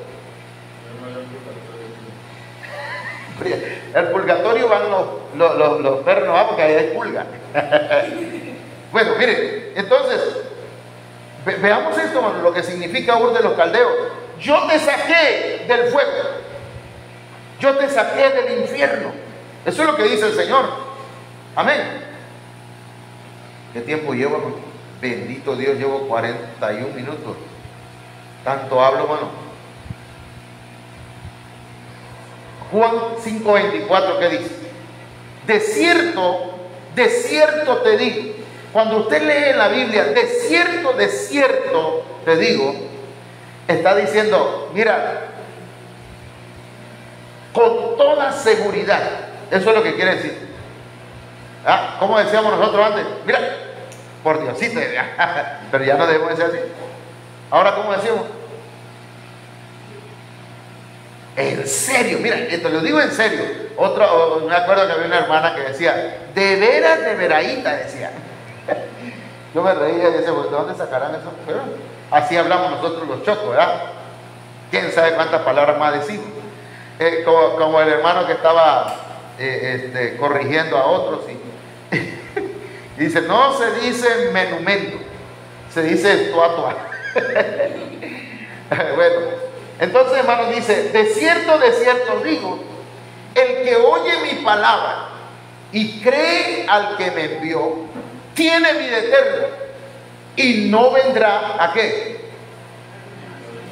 A: El purgatorio van los perros, porque ahí hay pulga. Bueno, miren, entonces, veamos esto, lo que significa Ur de los Caldeos. Yo te saqué del fuego, yo te saqué del infierno. Eso es lo que dice el Señor. Amén. ¿Qué tiempo llevo, hermano? Bendito Dios, llevo 41 minutos. Tanto hablo, hermano. Juan 5:24, ¿qué dice? De cierto te digo. Cuando usted lee en la Biblia, de cierto te digo, está diciendo, mira, con toda seguridad. Eso es lo que quiere decir. ¿Cómo decíamos nosotros antes? Mira, por Diosito, pero ya no debemos decir así. Ahora, ¿cómo decimos? En serio, mira, esto lo digo en serio. Me acuerdo que había una hermana que decía, de veras, de veraíta, decía. Yo me reía y decía, ¿de dónde sacarán eso? Pero así hablamos nosotros los chocos, ¿verdad? ¿Quién sabe cuántas palabras más decimos? Como el hermano que estaba corrigiendo a otros y dice, no se dice menumento, se dice tuatua. Bueno, entonces, hermano, dice, de cierto digo, el que oye mi palabra y cree al que me envió, tiene vida eterna y no vendrá ¿a qué?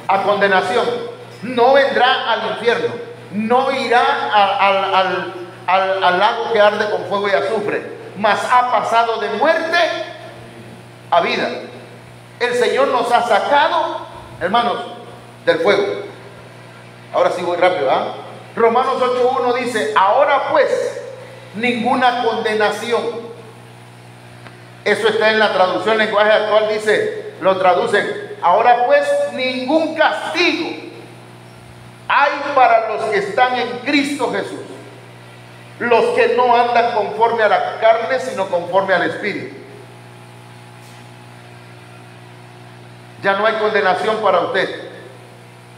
A: A condenación. No vendrá al infierno, no irá al lago que arde con fuego y azufre, mas ha pasado de muerte a vida. El Señor nos ha sacado, hermanos, del fuego. Ahora sí voy rápido, Romanos 8:1 dice, ahora pues, ninguna condenación. Eso está en la traducción lenguaje actual, dice, lo traducen, ahora pues, ningún castigo hay para los que están en Cristo Jesús, los que no andan conforme a la carne, sino conforme al Espíritu. Ya no hay condenación para usted.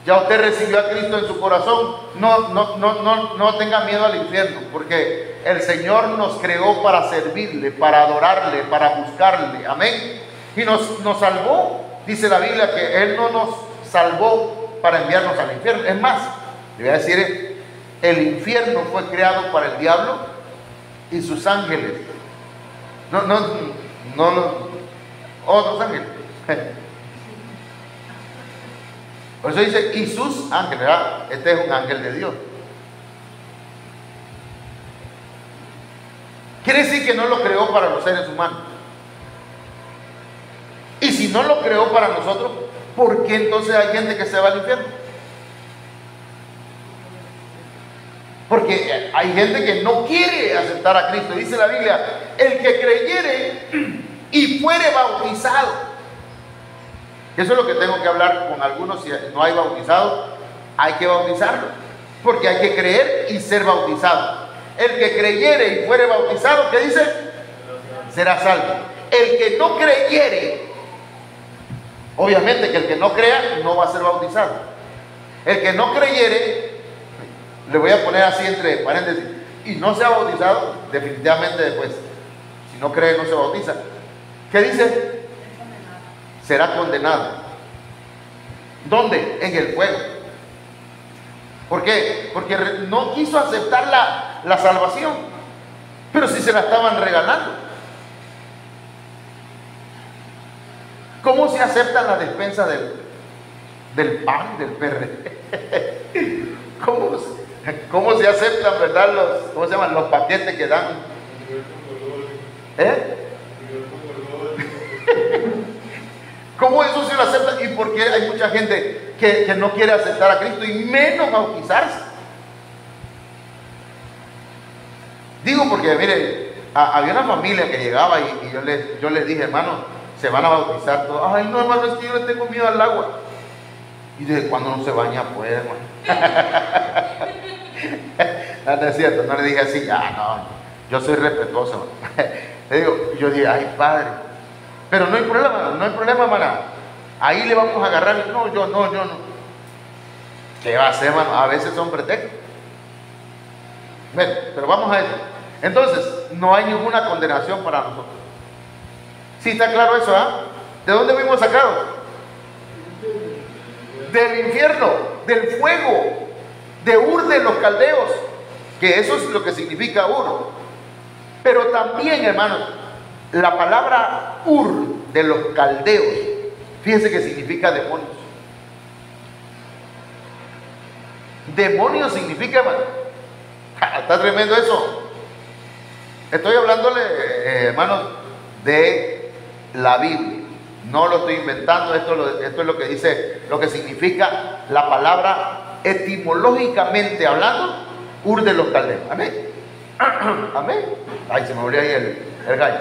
A: Ya usted recibió a Cristo en su corazón. No tenga miedo al infierno, porque el Señor nos creó para servirle, para adorarle, para buscarle. Amén. Y nos salvó. Dice la Biblia que Él no nos salvó para enviarnos al infierno. Es más, le voy a decir, el infierno fue creado para el diablo y sus ángeles. Otros ángeles. Por eso dice, y sus ángeles, ¿verdad? Este es un ángel de Dios. Quiere decir que no lo creó para los seres humanos. Y si no lo creó para nosotros, ¿por qué entonces hay gente que se va al infierno? Porque hay gente que no quiere aceptar a Cristo. Dice la Biblia, el que creyere y fuere bautizado. Eso es lo que tengo que hablar con algunos. Si no hay bautizado, hay que bautizarlo, porque hay que creer y ser bautizado. El que creyere y fuere bautizado, ¿qué dice? Será salvo. El que no creyere, obviamente que el que no crea no va a ser bautizado. El que no creyere, le voy a poner así entre paréntesis, y no sea bautizado, definitivamente después, si no cree no se bautiza. ¿Qué dice? Será condenado. ¿Dónde? En el fuego. ¿Por qué? Porque no quiso aceptar la salvación, pero si se la estaban regalando. ¿Cómo se acepta la despensa del pan, del PRD? ¿Cómo se aceptan, verdad, ¿cómo se llaman? Los paquetes que dan? ¿Cómo eso se lo acepta? ¿Y por qué hay mucha gente que no quiere aceptar a Cristo y menos bautizarse? Digo porque, mire, había una familia que llegaba y yo les dije, hermano, se van a bautizar todos. Ay, no, hermano, es que yo le tengo miedo al agua. Y desde cuando no se baña, pues, hermano. No es cierto, no le dije así, no, yo soy respetuoso. Yo dije, ay, padre. Pero no hay problema, hermana. Ahí le vamos a agarrar. No, yo no. ¿Qué va a hacer, hermano? A veces son pretextos. Bueno, pero vamos a eso. Entonces, no hay ninguna condenación para nosotros. ¿Sí está claro eso, ¿De dónde fuimos sacados? Del infierno, del fuego, de Ur de los Caldeos, que eso es lo que significa Ur. Pero también, hermanos, la palabra Ur de los Caldeos, fíjense que significa demonios. Demonios significa, hermano. Está tremendo eso. Estoy hablándole, hermanos, de la Biblia. No lo estoy inventando, esto es lo que dice, lo que significa la palabra etimológicamente hablando, Ur de los Caldeos. Amén. Amén. Ay, se me volvió ahí el gallo.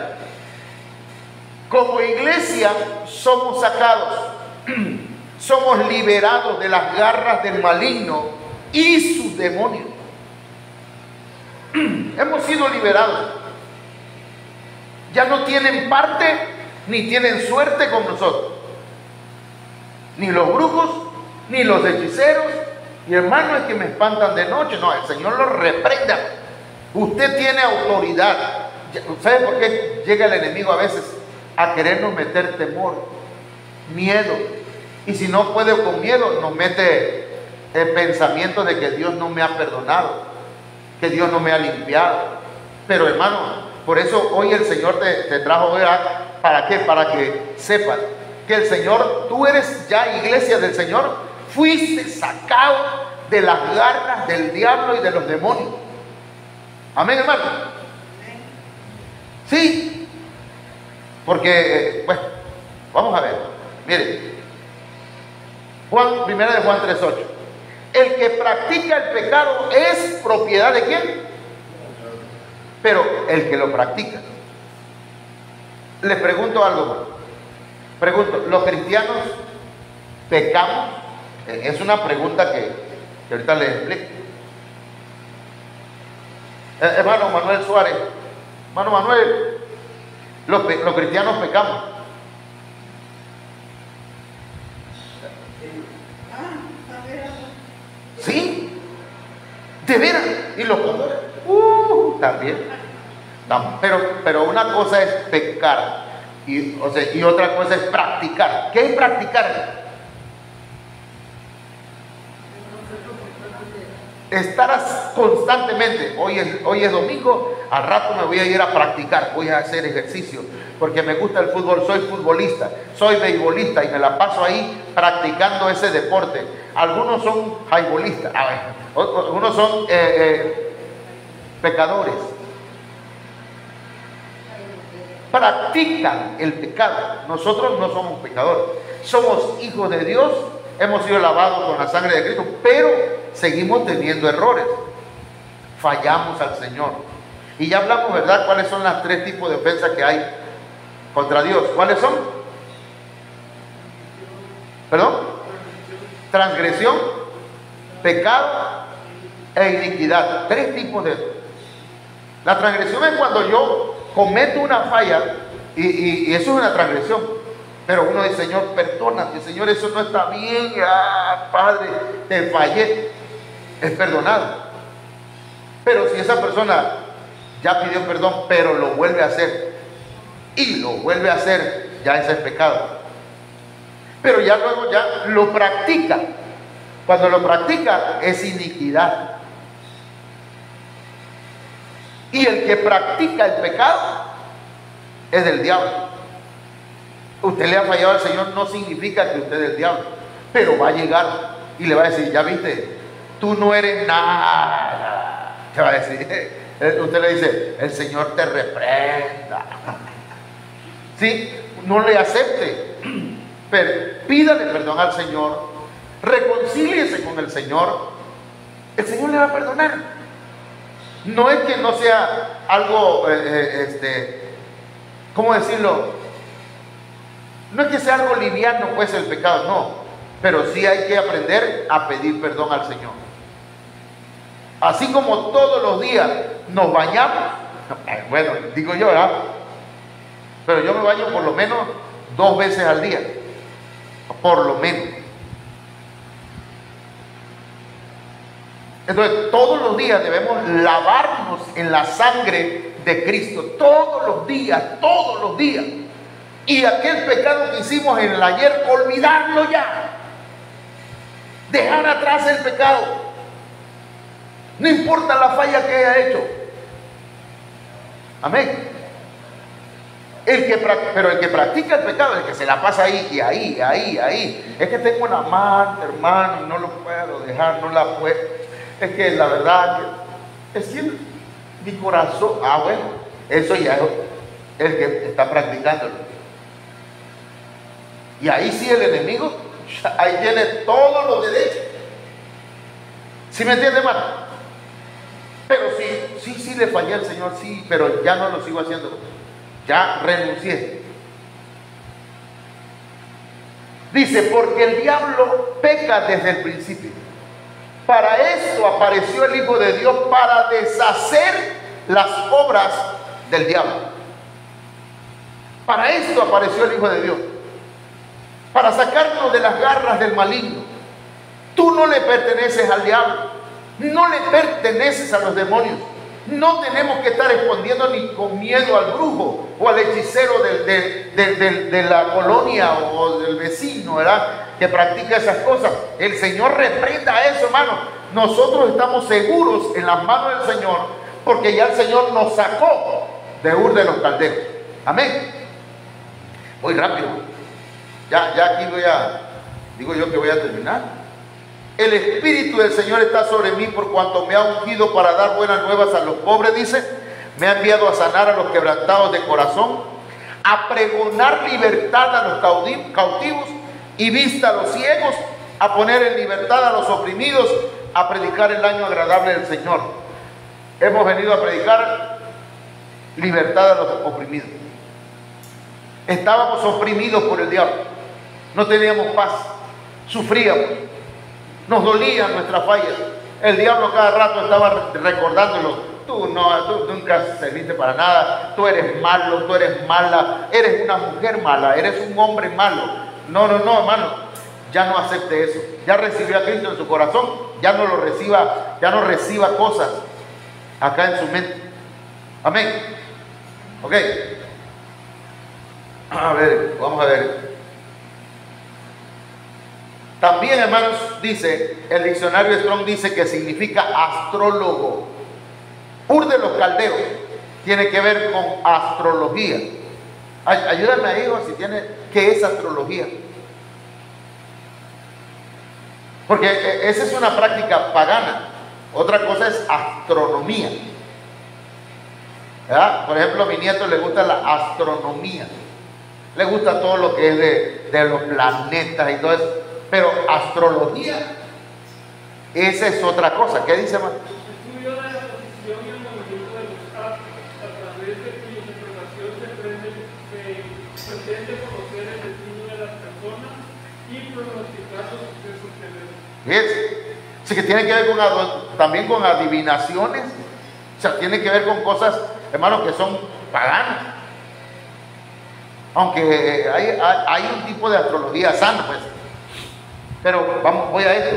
A: Como iglesia somos sacados, somos liberados de las garras del maligno y sus demonios. Hemos sido liberados. Ya no tienen parte ni tienen suerte con nosotros, ni los brujos, ni los hechiceros. Y hermano, es que me espantan de noche. No, el Señor los reprenda. Usted tiene autoridad. ¿Sabe por qué llega el enemigo a veces a querernos meter temor, miedo? Y si no puede con miedo, nos mete el pensamiento de que Dios no me ha perdonado, que Dios no me ha limpiado. Pero hermano, por eso hoy el Señor te trajo hoy. ¿Para qué? Para que sepas que el Señor, tú eres ya iglesia del Señor, fuiste sacado de las garras del diablo y de los demonios. Amén, hermano. Sí, porque, pues, vamos a ver. Mire, primera de Juan 3:8. El que practica el pecado es propiedad ¿de quién? Pero el que lo practica. Les pregunto algo. Pregunto, ¿los cristianos pecamos? Es una pregunta que ahorita les explico. Hermano Manuel Suárez, hermano Manuel, los cristianos pecamos. ¿Sí? ¿De veras? ¿Y los pastores? También. Pero una cosa es pecar y otra cosa es practicar. ¿Qué es practicar? Estar constantemente. Hoy es domingo, al rato me voy a ir a practicar, voy a hacer ejercicio porque me gusta el fútbol, soy futbolista, soy beisbolista y me la paso ahí practicando ese deporte. Algunos son jaibolistas, algunos son pecadores. practican el pecado. Nosotros no somos pecadores, somos hijos de Dios, hemos sido lavados con la sangre de Cristo, pero seguimos teniendo errores, fallamos al Señor. Y ya hablamos, ¿verdad?, cuáles son las tres tipos de ofensas que hay contra Dios. ¿Cuáles son? ¿Perdón? Transgresión, pecado e iniquidad. Tres tipos de... La transgresión es cuando yo cometo una falla y eso es una transgresión. Pero uno dice, Señor, perdóname, Señor, eso no está bien. Padre, te fallé. Es perdonado. Pero si esa persona ya pidió perdón, pero lo vuelve a hacer y lo vuelve a hacer, ya ese es pecado. Pero ya luego ya lo practica. Cuando lo practica es iniquidad. Y el que practica el pecado es del diablo. Usted le ha fallado al Señor, no significa que usted es del diablo, pero va a llegar y le va a decir, ya viste, tú no eres nada. Te va a decir, usted le dice, el Señor te reprenda. ¿Sí? No le acepte, pero pídale perdón al Señor, reconcíliese con el Señor le va a perdonar. No es que no sea algo, ¿cómo decirlo? No es que sea algo liviano, pues, el pecado, no. Pero sí hay que aprender a pedir perdón al Señor. Así como todos los días nos bañamos, bueno, digo yo, ¿verdad? Pero yo me baño por lo menos 2 veces al día, por lo menos. Entonces, todos los días debemos lavarnos en la sangre de Cristo. Todos los días, todos los días. Y aquel pecado que hicimos en el ayer, olvidarlo ya. Dejar atrás el pecado. No importa la falla que haya hecho. Amén. Pero el que practica el pecado, el que se la pasa ahí y ahí. Es que tengo una amante, hermano, y no lo puedo dejar, no la puedo. Es que la verdad, es que mi corazón, bueno, eso ya es el que está practicándolo. Y ahí sí el enemigo, ahí tiene todos los derechos. ¿Sí me entiende, hermano? Pero sí le fallé al Señor, sí, pero ya no lo sigo haciendo. Ya renuncié. Dice, porque el diablo peca desde el principio. Para esto apareció el Hijo de Dios, para deshacer las obras del diablo. Para esto apareció el Hijo de Dios, para sacarnos de las garras del maligno. Tú no le perteneces al diablo, no le perteneces a los demonios. No tenemos que estar escondiendo ni con miedo al brujo o al hechicero de la colonia o del vecino, ¿verdad?, que practica esas cosas. El Señor reprenda eso, hermano. Nosotros estamos seguros en las manos del Señor, porque ya el Señor nos sacó de Ur de los Caldeos. Amén. Voy rápido. Ya aquí digo yo que voy a terminar. El Espíritu del Señor está sobre mí, por cuanto me ha ungido para dar buenas nuevas a los pobres, dice. Me ha enviado a sanar a los quebrantados de corazón, a pregonar libertad a los cautivos y vista a los ciegos, a poner en libertad a los oprimidos, a predicar el año agradable del Señor. Hemos venido a predicar libertad a los oprimidos. Estábamos oprimidos por el diablo, no teníamos paz, sufríamos, nos dolían nuestras fallas. El diablo cada rato estaba recordándolo. Tú nunca serviste para nada, tú eres malo, tú eres mala, eres una mujer mala, eres un hombre malo. No, hermano, ya no acepte eso. Ya recibió a Cristo en su corazón, ya no reciba cosas acá en su mente. Amén. Ok. A ver, vamos a ver. También, hermanos, dice, el diccionario Strong dice que significa astrólogo. Ur de los Caldeos tiene que ver con astrología. Ayúdame ahí, hijo, si tiene, ¿qué es astrología? Porque esa es una práctica pagana. Otra cosa es astronomía. ¿verdad? Por ejemplo, a mi nieto le gusta la astronomía, le gusta todo lo que es de los planetas y todo eso, pero astrología, esa es otra cosa. ¿Qué dice, más?
B: Estudio de la posición y el movimiento de los astros, a través de cuya interpretación se pretende conocer el destino de las personas y pronosticar los sucesos que ven.
A: Fíjense, sí que tiene que ver también con adivinaciones, o sea, tiene que ver con cosas, hermanos, que son paganas. Aunque hay un tipo de astrología sana, pues. Pero voy a esto.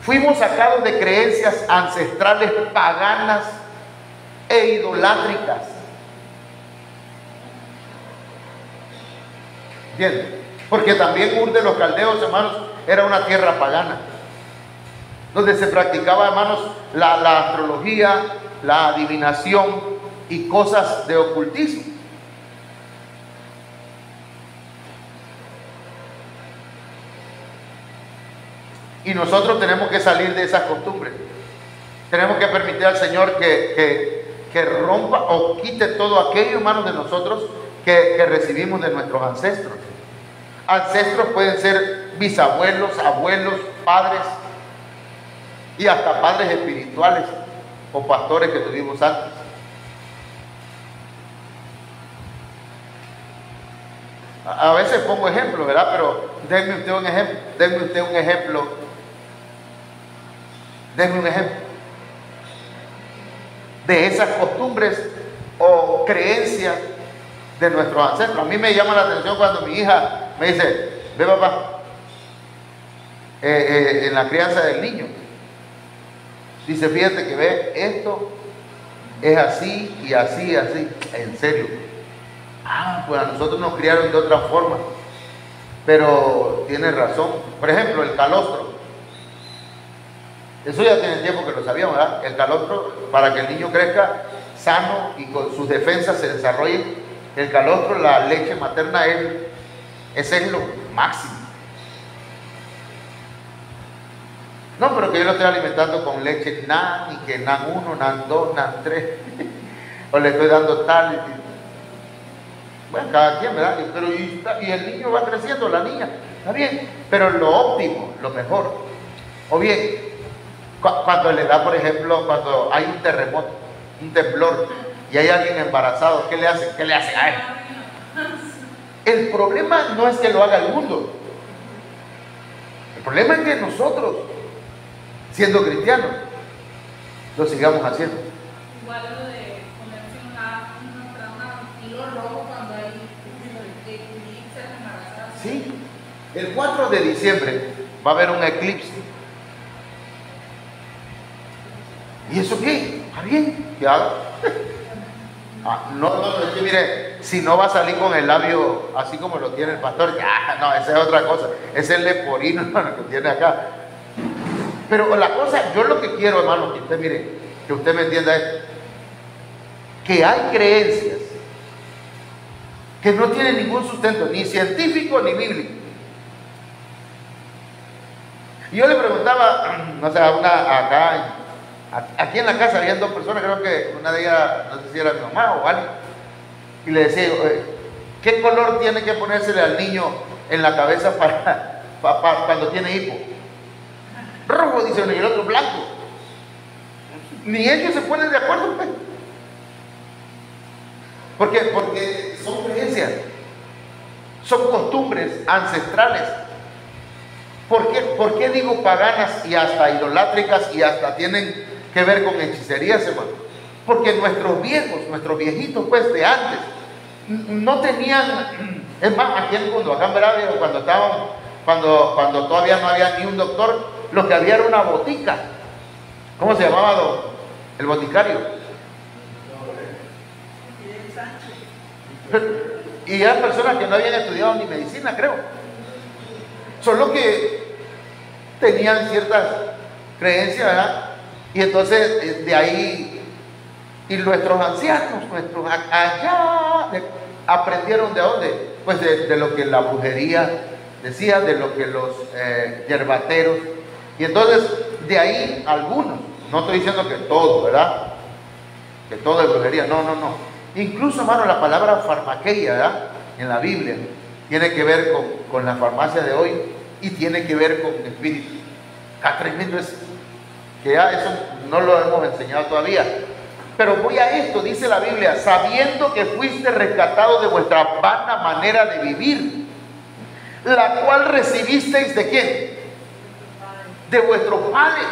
A: Fuimos sacados de creencias ancestrales paganas e idolátricas. ¿Entienden? Porque también Ur de los Caldeos, hermanos, era una tierra pagana, donde se practicaba, hermanos, la astrología, la adivinación y cosas de ocultismo. Y nosotros tenemos que salir de esas costumbres. Tenemos que permitir al Señor que rompa o quite todo aquello, hermanos, de nosotros que recibimos de nuestros ancestros. Ancestros pueden ser bisabuelos, abuelos, padres y hasta padres espirituales o pastores que tuvimos antes. A veces pongo ejemplos, ¿verdad? Pero denme usted un ejemplo. Denme un ejemplo de esas costumbres o creencias de nuestros ancestros. A mí me llama la atención cuando mi hija me dice: ve, papá, en la crianza del niño, dice, fíjate que ve, esto es así y así y así. En serio. Pues a nosotros nos criaron de otra forma, pero tiene razón. Por ejemplo, el calostro, eso ya tiene tiempo que lo sabíamos, ¿verdad? El calostro, para que el niño crezca sano y con sus defensas se desarrollen, el calostro, la leche materna, ese es lo máximo. No, pero que yo lo estoy alimentando con leche NAN, y que NAN 1, NAN 2, NAN 3 o le estoy dando tal. Bueno, cada quien, ¿verdad? Pero y el niño va creciendo, la niña, está bien, pero lo óptimo, lo mejor. O bien, cuando le da, por ejemplo, cuando hay un terremoto, un temblor, y hay alguien embarazado, ¿qué le hacen? ¿Qué le hacen a él? El problema no es que lo haga el mundo. El problema es que nosotros, siendo cristianos, lo sigamos haciendo.
C: Igual lo de ponerse un hilo rojo cuando hay eclipses embarazadas.
A: Sí, el 4 de diciembre va a haber un eclipse. ¿Y eso qué? ¿Está bien? ¿Qué hago? No, es que mire, si no va a salir con el labio así como lo tiene el pastor, ya, no, esa es otra cosa. Es el leporino, hermano, que tiene acá. Pero la cosa, yo lo que quiero, hermano, que usted mire, que usted me entienda es que hay creencias que no tienen ningún sustento, ni científico ni bíblico. Y yo le preguntaba, no sé, aquí en la casa habían dos personas, creo que una de ellas, no sé si era mi mamá o alguien, y le decía, ¿qué color tiene que ponérsele al niño en la cabeza para cuando tiene hipo? Rojo, dice uno, y el otro blanco. Ni ellos se ponen de acuerdo, pues. Porque son creencias, son costumbres ancestrales. ¿Por qué digo paganas y hasta idolátricas y hasta tienen que ver con hechicerías, hermano? Porque nuestros viejitos, pues, de antes, no tenían, es más, aquí en Cunduacán, ¿verdad? Cuando todavía no había ni un doctor, lo que había era una botica. ¿Cómo se llamaba el boticario? Y eran personas que no habían estudiado ni medicina, creo. Solo que tenían ciertas creencias, ¿verdad? Y entonces de ahí, y nuestros ancianos, allá, aprendieron de dónde, pues de lo que la brujería decía, de lo que los yerbateros, y entonces de ahí algunos, no estoy diciendo que todo, ¿verdad? Que todo es brujería, no, Incluso, hermano, la palabra farmaqueia, ¿verdad? En la Biblia tiene que ver con la farmacia de hoy y tiene que ver con espíritu. Está tremendo eso, que ya eso no lo hemos enseñado todavía. Pero voy a esto, dice la Biblia, sabiendo que fuiste rescatado de vuestra vana manera de vivir, la cual recibisteis ¿de quién? De vuestros padres.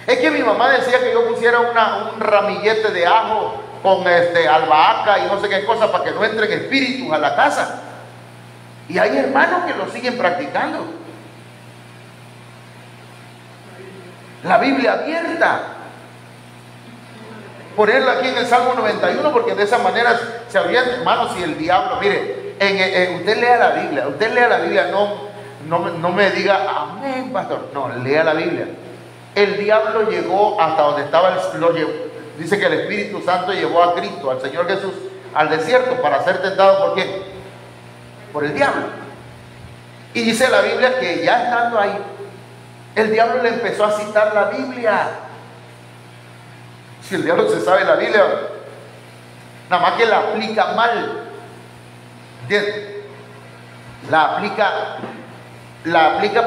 A: Es que mi mamá decía que yo pusiera un ramillete de ajo con albahaca y no sé qué cosa para que no entren espíritus a la casa. Y hay hermanos que lo siguen practicando. La Biblia abierta. Ponerlo aquí en el Salmo 91, porque de esa manera se abrían, hermanos, y el diablo, mire, usted lea la Biblia, no me diga amén, pastor, no, lea la Biblia. El diablo llegó hasta donde estaba, dice que el Espíritu Santo llevó a Cristo, al Señor Jesús, al desierto para ser tentado. ¿Por quién? Por el diablo. Y dice la Biblia que ya estando ahí, el diablo le empezó a citar la Biblia. Si el diablo se sabe la Biblia, nada más que la aplica mal. ¿Entiendes? La aplica,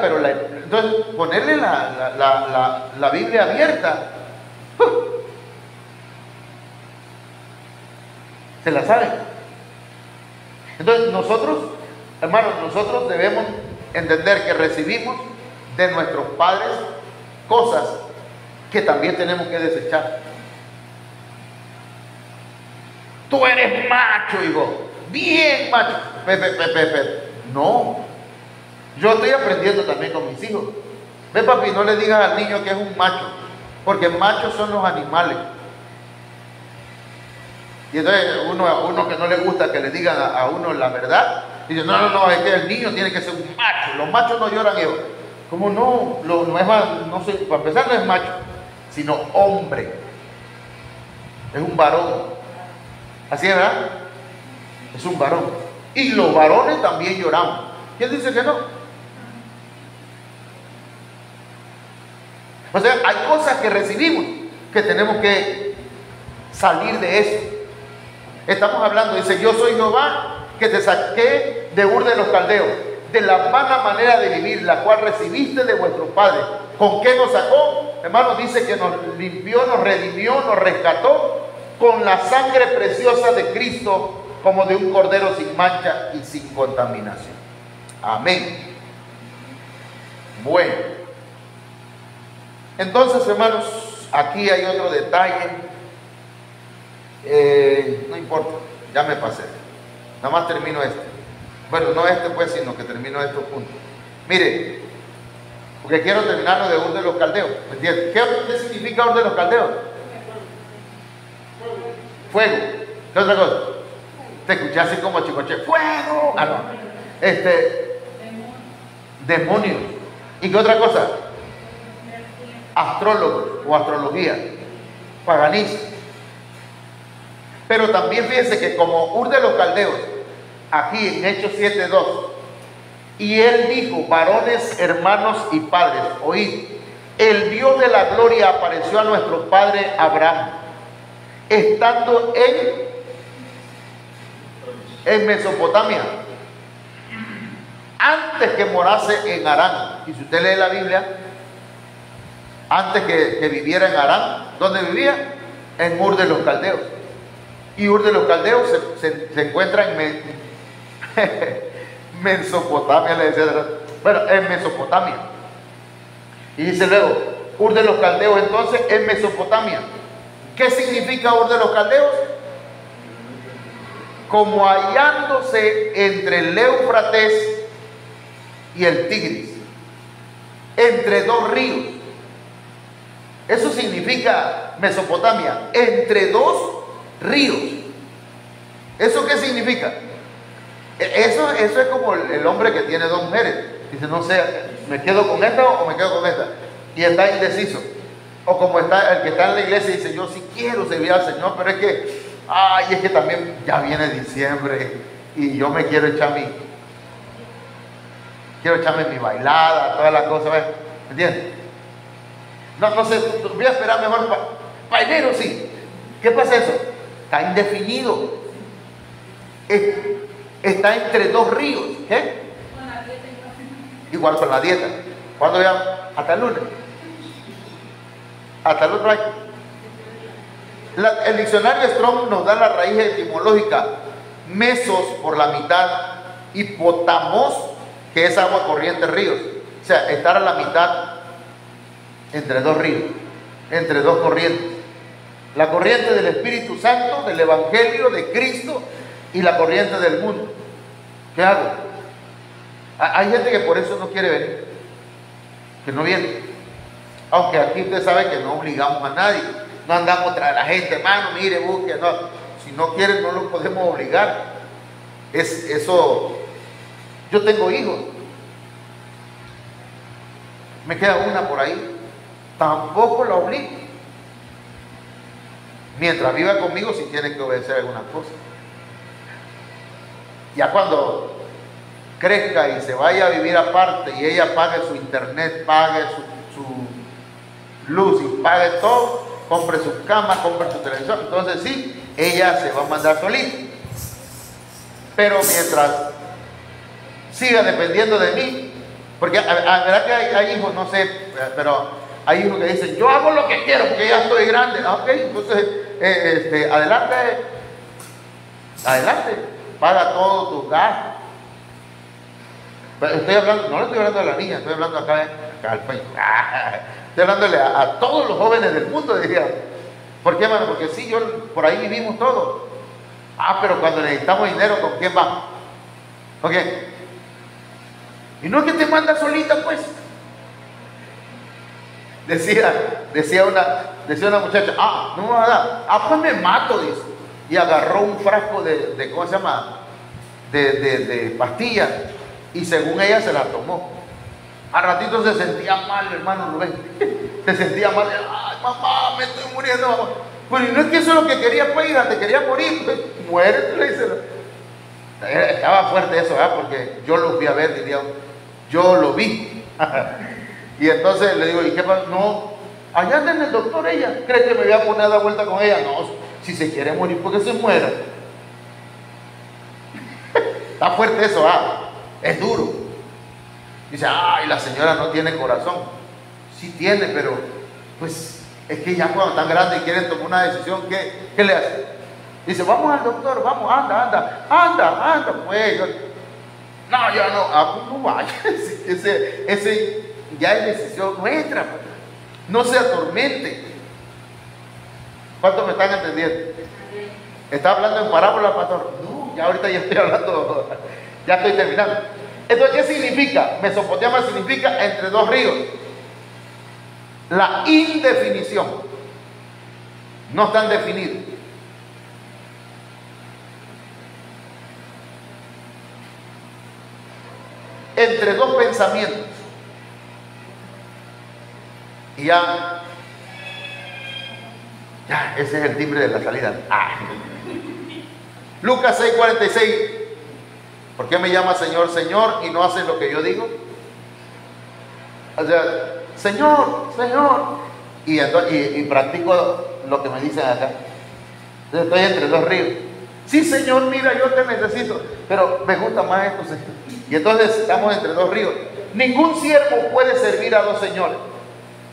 A: pero entonces ponerle la Biblia abierta, se la sabe. Entonces nosotros, hermanos, nosotros debemos entender que recibimos de nuestros padres cosas que también tenemos que desechar. Tú eres macho, hijo, bien macho. No, yo estoy aprendiendo también con mis hijos. Ve, papi, no le digas al niño que es un macho, porque machos son los animales. Y entonces uno que no le gusta que le digan a uno la verdad, dice, no, es que el niño tiene que ser un macho. Los machos no lloran, hijo. ¿Cómo no? No es, no sé, para empezar no es macho, sino hombre. Es un varón. Así es, ¿verdad? Es un varón. Y los varones también lloramos. ¿Quién dice que no? O sea, hay cosas que recibimos que tenemos que salir de eso. Estamos hablando, dice, yo soy Jehová que te saqué de Ur de los Caldeos, de la vana manera de vivir, la cual recibiste de vuestros padres. ¿Con qué nos sacó? Hermanos, dice que nos limpió, nos redimió, nos rescató con la sangre preciosa de Cristo, como de un cordero sin mancha y sin contaminación. Amén. Bueno, entonces, hermanos, aquí hay otro detalle. No importa, ya me pasé. Nada más termino este. Bueno, no este pues, sino que termino estos puntos. Mire, porque quiero terminar lo de Ur de los Caldeos. ¿Me entiendes? ¿Qué significa Ur de los Caldeos? Fuego. ¿Qué otra cosa? Te escuché así como chicoche. ¡Fuego! Ah, no. Demonios. ¿Y qué otra cosa? Astrólogos o astrología. Paganismo. Pero también fíjense que como Ur de los Caldeos, aquí en Hechos 7:2, y él dijo, varones, hermanos y padres, oíd, el Dios de la gloria apareció a nuestro padre Abraham, estando en Mesopotamia, antes que morase en Harán. Y si usted lee la Biblia, antes que viviera en Harán, ¿dónde vivía? En Ur de los Caldeos. Y Ur de los Caldeos se encuentra en Mesopotamia, le decía. Bueno, en Mesopotamia. Y dice luego, Ur de los Caldeos entonces en Mesopotamia. ¿Qué significa Ur de los Caldeos? Como hallándose entre el Éufrates y el Tigris, entre dos ríos. Eso significa Mesopotamia, entre dos ríos. ¿Eso qué significa? Eso es como el hombre que tiene dos mujeres. Dice, no sé, ¿me quedo con esta o me quedo con esta? Y está indeciso. O como está el que está en la iglesia y dice, yo sí quiero servir al Señor, pero es que, es que también ya viene diciembre y yo me quiero echarme mi bailada, todas las cosas, ¿me entiendes? No sé, voy a esperar mejor para enero, sí. ¿Qué pasa eso? Está indefinido. Está entre dos ríos. ¿Qué?
C: Con la dieta
A: Igual con la dieta. ¿Cuándo ya? Hasta el lunes. Hasta el otro año. El diccionario Strong nos da la raíz etimológica mesos por la mitad y potamos, que es agua corriente, ríos. O sea, estar a la mitad entre dos ríos, entre dos corrientes. La corriente del Espíritu Santo, del Evangelio, de Cristo, y la corriente del mundo. ¿Qué hago? Hay gente que por eso no quiere venir, que no viene. Aunque aquí usted sabe que no obligamos a nadie, no andamos tras la gente, hermano, mire, busque, no. Si no quieren, no lo podemos obligar. Eso. Yo tengo hijos, me queda una por ahí, tampoco la obligo. Mientras viva conmigo, si tiene que obedecer algunas cosas. Ya cuando crezca y se vaya a vivir aparte y ella pague su internet, pague su luz y pague todo, compre su cama, compre su televisor, entonces sí, ella se va a mandar solita. Pero mientras siga dependiendo de mí, porque la verdad que hay hijos, no sé, pero hay hijos que dicen, yo hago lo que quiero porque ya estoy grande. Ok, entonces adelante, paga todos tus gastos. Pero estoy hablando, no le estoy hablando a la niña, estoy hablando acá al país. Estoy hablándole a todos los jóvenes del mundo, diría. ¿Por qué, hermano? Porque sí, por ahí vivimos todos. Pero cuando necesitamos dinero, ¿con quién vamos? ¿Ok? Y no es que te manda solita, pues. Decía una muchacha, no me va a dar. Pues me mato, dice. Y agarró un frasco de ¿cómo se llama? De pastillas. Y según ella se la tomó. Al ratito se sentía mal, hermano Rubén. Se sentía mal. Ay, mamá, me estoy muriendo, mamá. Pues no es que eso es lo que quería, pues, hija, te quería morir. Pues, muérete, le dice. Estaba fuerte eso, ¿verdad? Porque yo lo fui a ver, diría, yo lo vi. Y entonces le digo, ¿y qué pasa? No, allá anda en el doctor ella. ¿Cree que me voy a poner a dar vuelta con ella? No, si se quiere morir, ¿por qué se muera? Está fuerte eso, es duro. Dice, la señora no tiene corazón. Sí tiene, pero pues es que ya cuando están grandes y quieren tomar una decisión, ¿qué le hace? Dice, vamos al doctor, vamos, anda, pues. No, yo no, no vaya. Ese ya es decisión nuestra. No se atormente. ¿Cuántos me están entendiendo? ¿Está hablando en parábola, pastor? No, ya ahorita ya estoy hablando, ya estoy terminando. Entonces, ¿qué significa? Mesopotamia significa entre dos ríos. La indefinición. No están definidos. Entre dos pensamientos. Y ya, ese es el timbre de la salida. Lucas 6:46. ¿Por qué me llama Señor, Señor y no haces lo que yo digo? O sea, Señor, y practico lo que me dicen acá. Entonces estoy entre dos ríos. Sí, Señor, mira, yo te necesito, pero me gusta más esto, Señor. Y entonces estamos entre dos ríos. Ningún siervo puede servir a dos señores,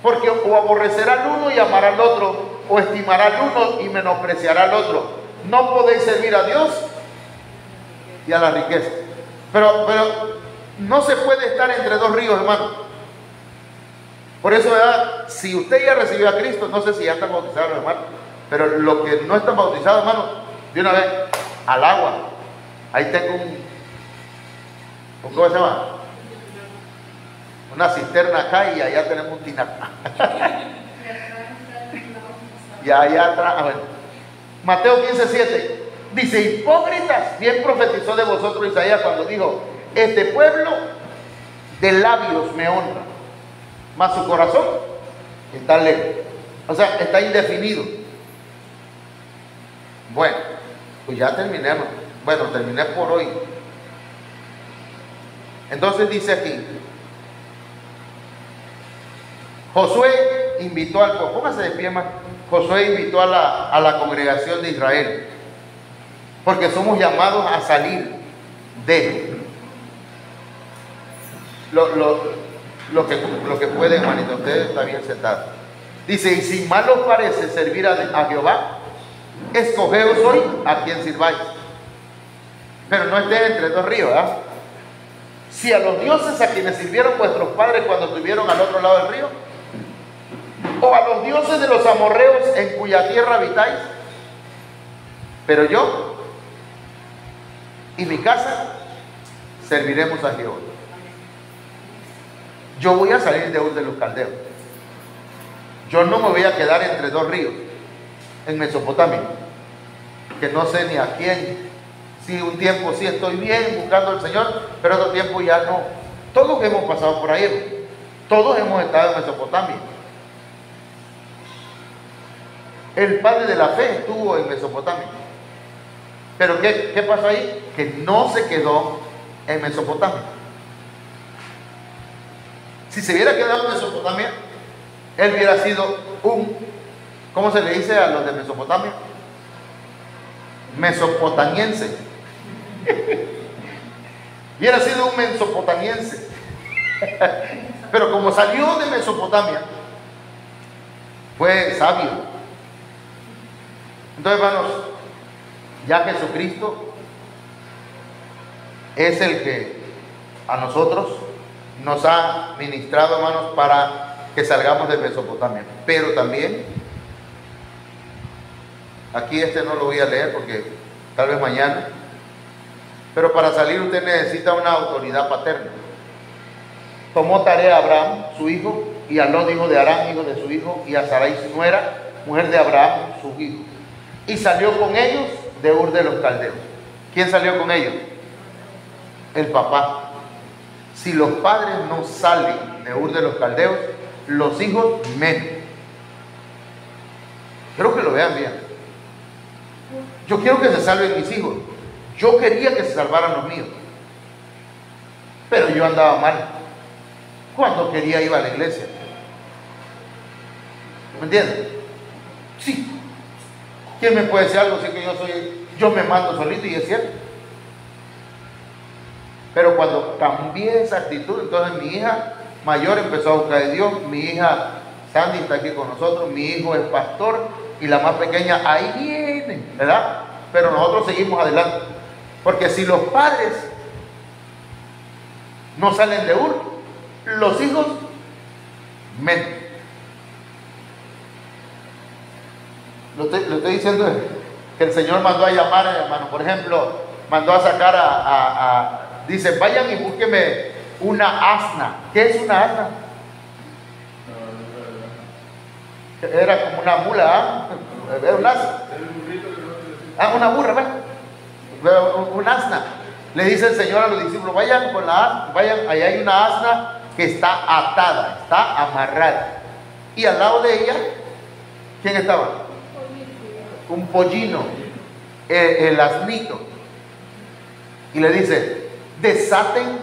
A: porque o aborrecerá al uno y amará al otro, o estimará al uno y menospreciará al otro. No podéis servir a Dios y a la riqueza. Pero no se puede estar entre dos ríos, hermano. Por eso, ¿verdad? Si usted ya recibió a Cristo, no sé si ya están bautizados, hermano, pero los que no están bautizados, hermano, de una vez al agua. Ahí tengo ¿cómo se llama? Una cisterna acá y allá tenemos un tinaco. Y allá atrás, bueno. Mateo 15:7 dice, hipócritas, bien profetizó de vosotros Isaías cuando dijo, este pueblo de labios me honra, mas su corazón está lejos. O sea, está indefinido. Bueno, pues ya terminemos. Bueno, terminé por hoy. Entonces dice aquí, Josué invitó al pueblo, póngase de pie, más Josué invitó a la congregación de Israel, porque somos llamados a salir de lo que puede, hermanito. Usted está bien sentado. Dice: y si mal os parece servir a Jehová, escogeos hoy a quien sirváis. Pero no estés entre dos ríos, ¿verdad? Si a los dioses a quienes sirvieron vuestros padres cuando estuvieron al otro lado del río, o a los dioses de los amorreos en cuya tierra habitáis, pero yo y mi casa serviremos a Jehová. Yo voy a salir de Ur de los Caldeos. Yo no me voy a quedar entre dos ríos en Mesopotamia, que no sé ni a quién. Si un tiempo sí estoy bien buscando al Señor, pero otro tiempo ya no. Todos hemos pasado por ahí, todos hemos estado en Mesopotamia. El padre de la fe estuvo en Mesopotamia. Pero ¿qué pasó ahí? Que no se quedó en Mesopotamia. Si se hubiera quedado en Mesopotamia, él hubiera sido ¿cómo se le dice a los de Mesopotamia? Mesopotamiense. Hubiera sido un mesopotamiense. Pero como salió de Mesopotamia, fue sabio. Entonces, hermanos, ya Jesucristo es el que a nosotros nos ha ministrado, hermanos, para que salgamos de Mesopotamia. Pero también, aquí no lo voy a leer porque tal vez mañana, pero para salir usted necesita una autoridad paterna. Tomó tarea a Abraham, su hijo, y a Lot, hijo de Harán, hijo de su hijo, y a Sarai, su nuera, mujer de Abraham, su hijo, y salió con ellos de Ur de los Caldeos. ¿Quién salió con ellos? El papá. Si los padres no salen de Ur de los Caldeos, los hijos menos. Quiero que lo vean bien. Yo quiero que se salven mis hijos. Yo quería que se salvaran los míos, pero yo andaba mal. Cuando quería iba a la iglesia. ¿Me entienden? Sí. ¿Quién me puede decir algo? Si que yo me mando solito, y es cierto. Pero cuando cambié esa actitud, entonces mi hija mayor empezó a buscar de Dios. Mi hija Sandy está aquí con nosotros. Mi hijo es pastor. Y la más pequeña ahí viene, ¿verdad? Pero nosotros seguimos adelante. Porque si los padres no salen de Ur, los hijos menos. Lo estoy diciendo que el Señor mandó a llamar, hermano. Por ejemplo, mandó a sacar dice: vayan y búsqueme una asna. ¿Qué es una asna? Era como una mula, ¿ah? Era un asna. Una burra, ¿ves? Un asna. Le dice el Señor a los discípulos: vayan, allá hay una asna que está atada, está amarrada. Y al lado de ella, ¿quién estaba? Un pollino, el asnito. Y le dice: desaten.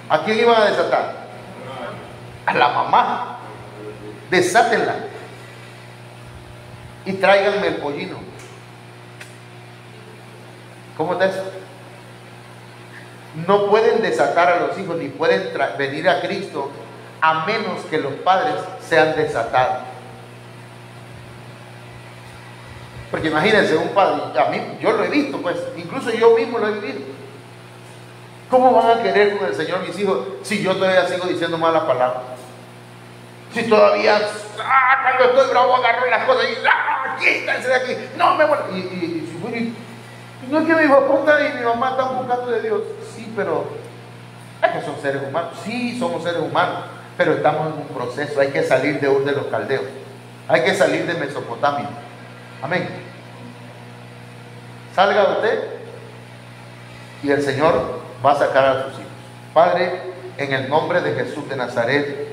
A: ¿A quién iban a desatar? A la mamá. Desátenla y tráiganme el pollino. ¿Cómo está eso? No pueden desatar a los hijos, ni pueden venir a Cristo a menos que los padres sean desatados. Porque imagínense, un padre, a mí, yo lo he visto, pues, incluso yo mismo lo he vivido. ¿Cómo van a querer con el Señor mis hijos si yo todavía sigo diciendo malas palabras? Si todavía, cuando estoy bravo agarro las cosas y quítense de aquí, no me voy. Y no es que mi papá y mi mamá están buscando de Dios. Sí, pero es que son seres humanos. Sí, somos seres humanos, pero estamos en un proceso. Hay que salir de Ur de los Caldeos. Hay que salir de Mesopotamia. Amén. Salga usted y el Señor va a sacar a sus hijos. Padre, en el nombre de Jesús de Nazaret,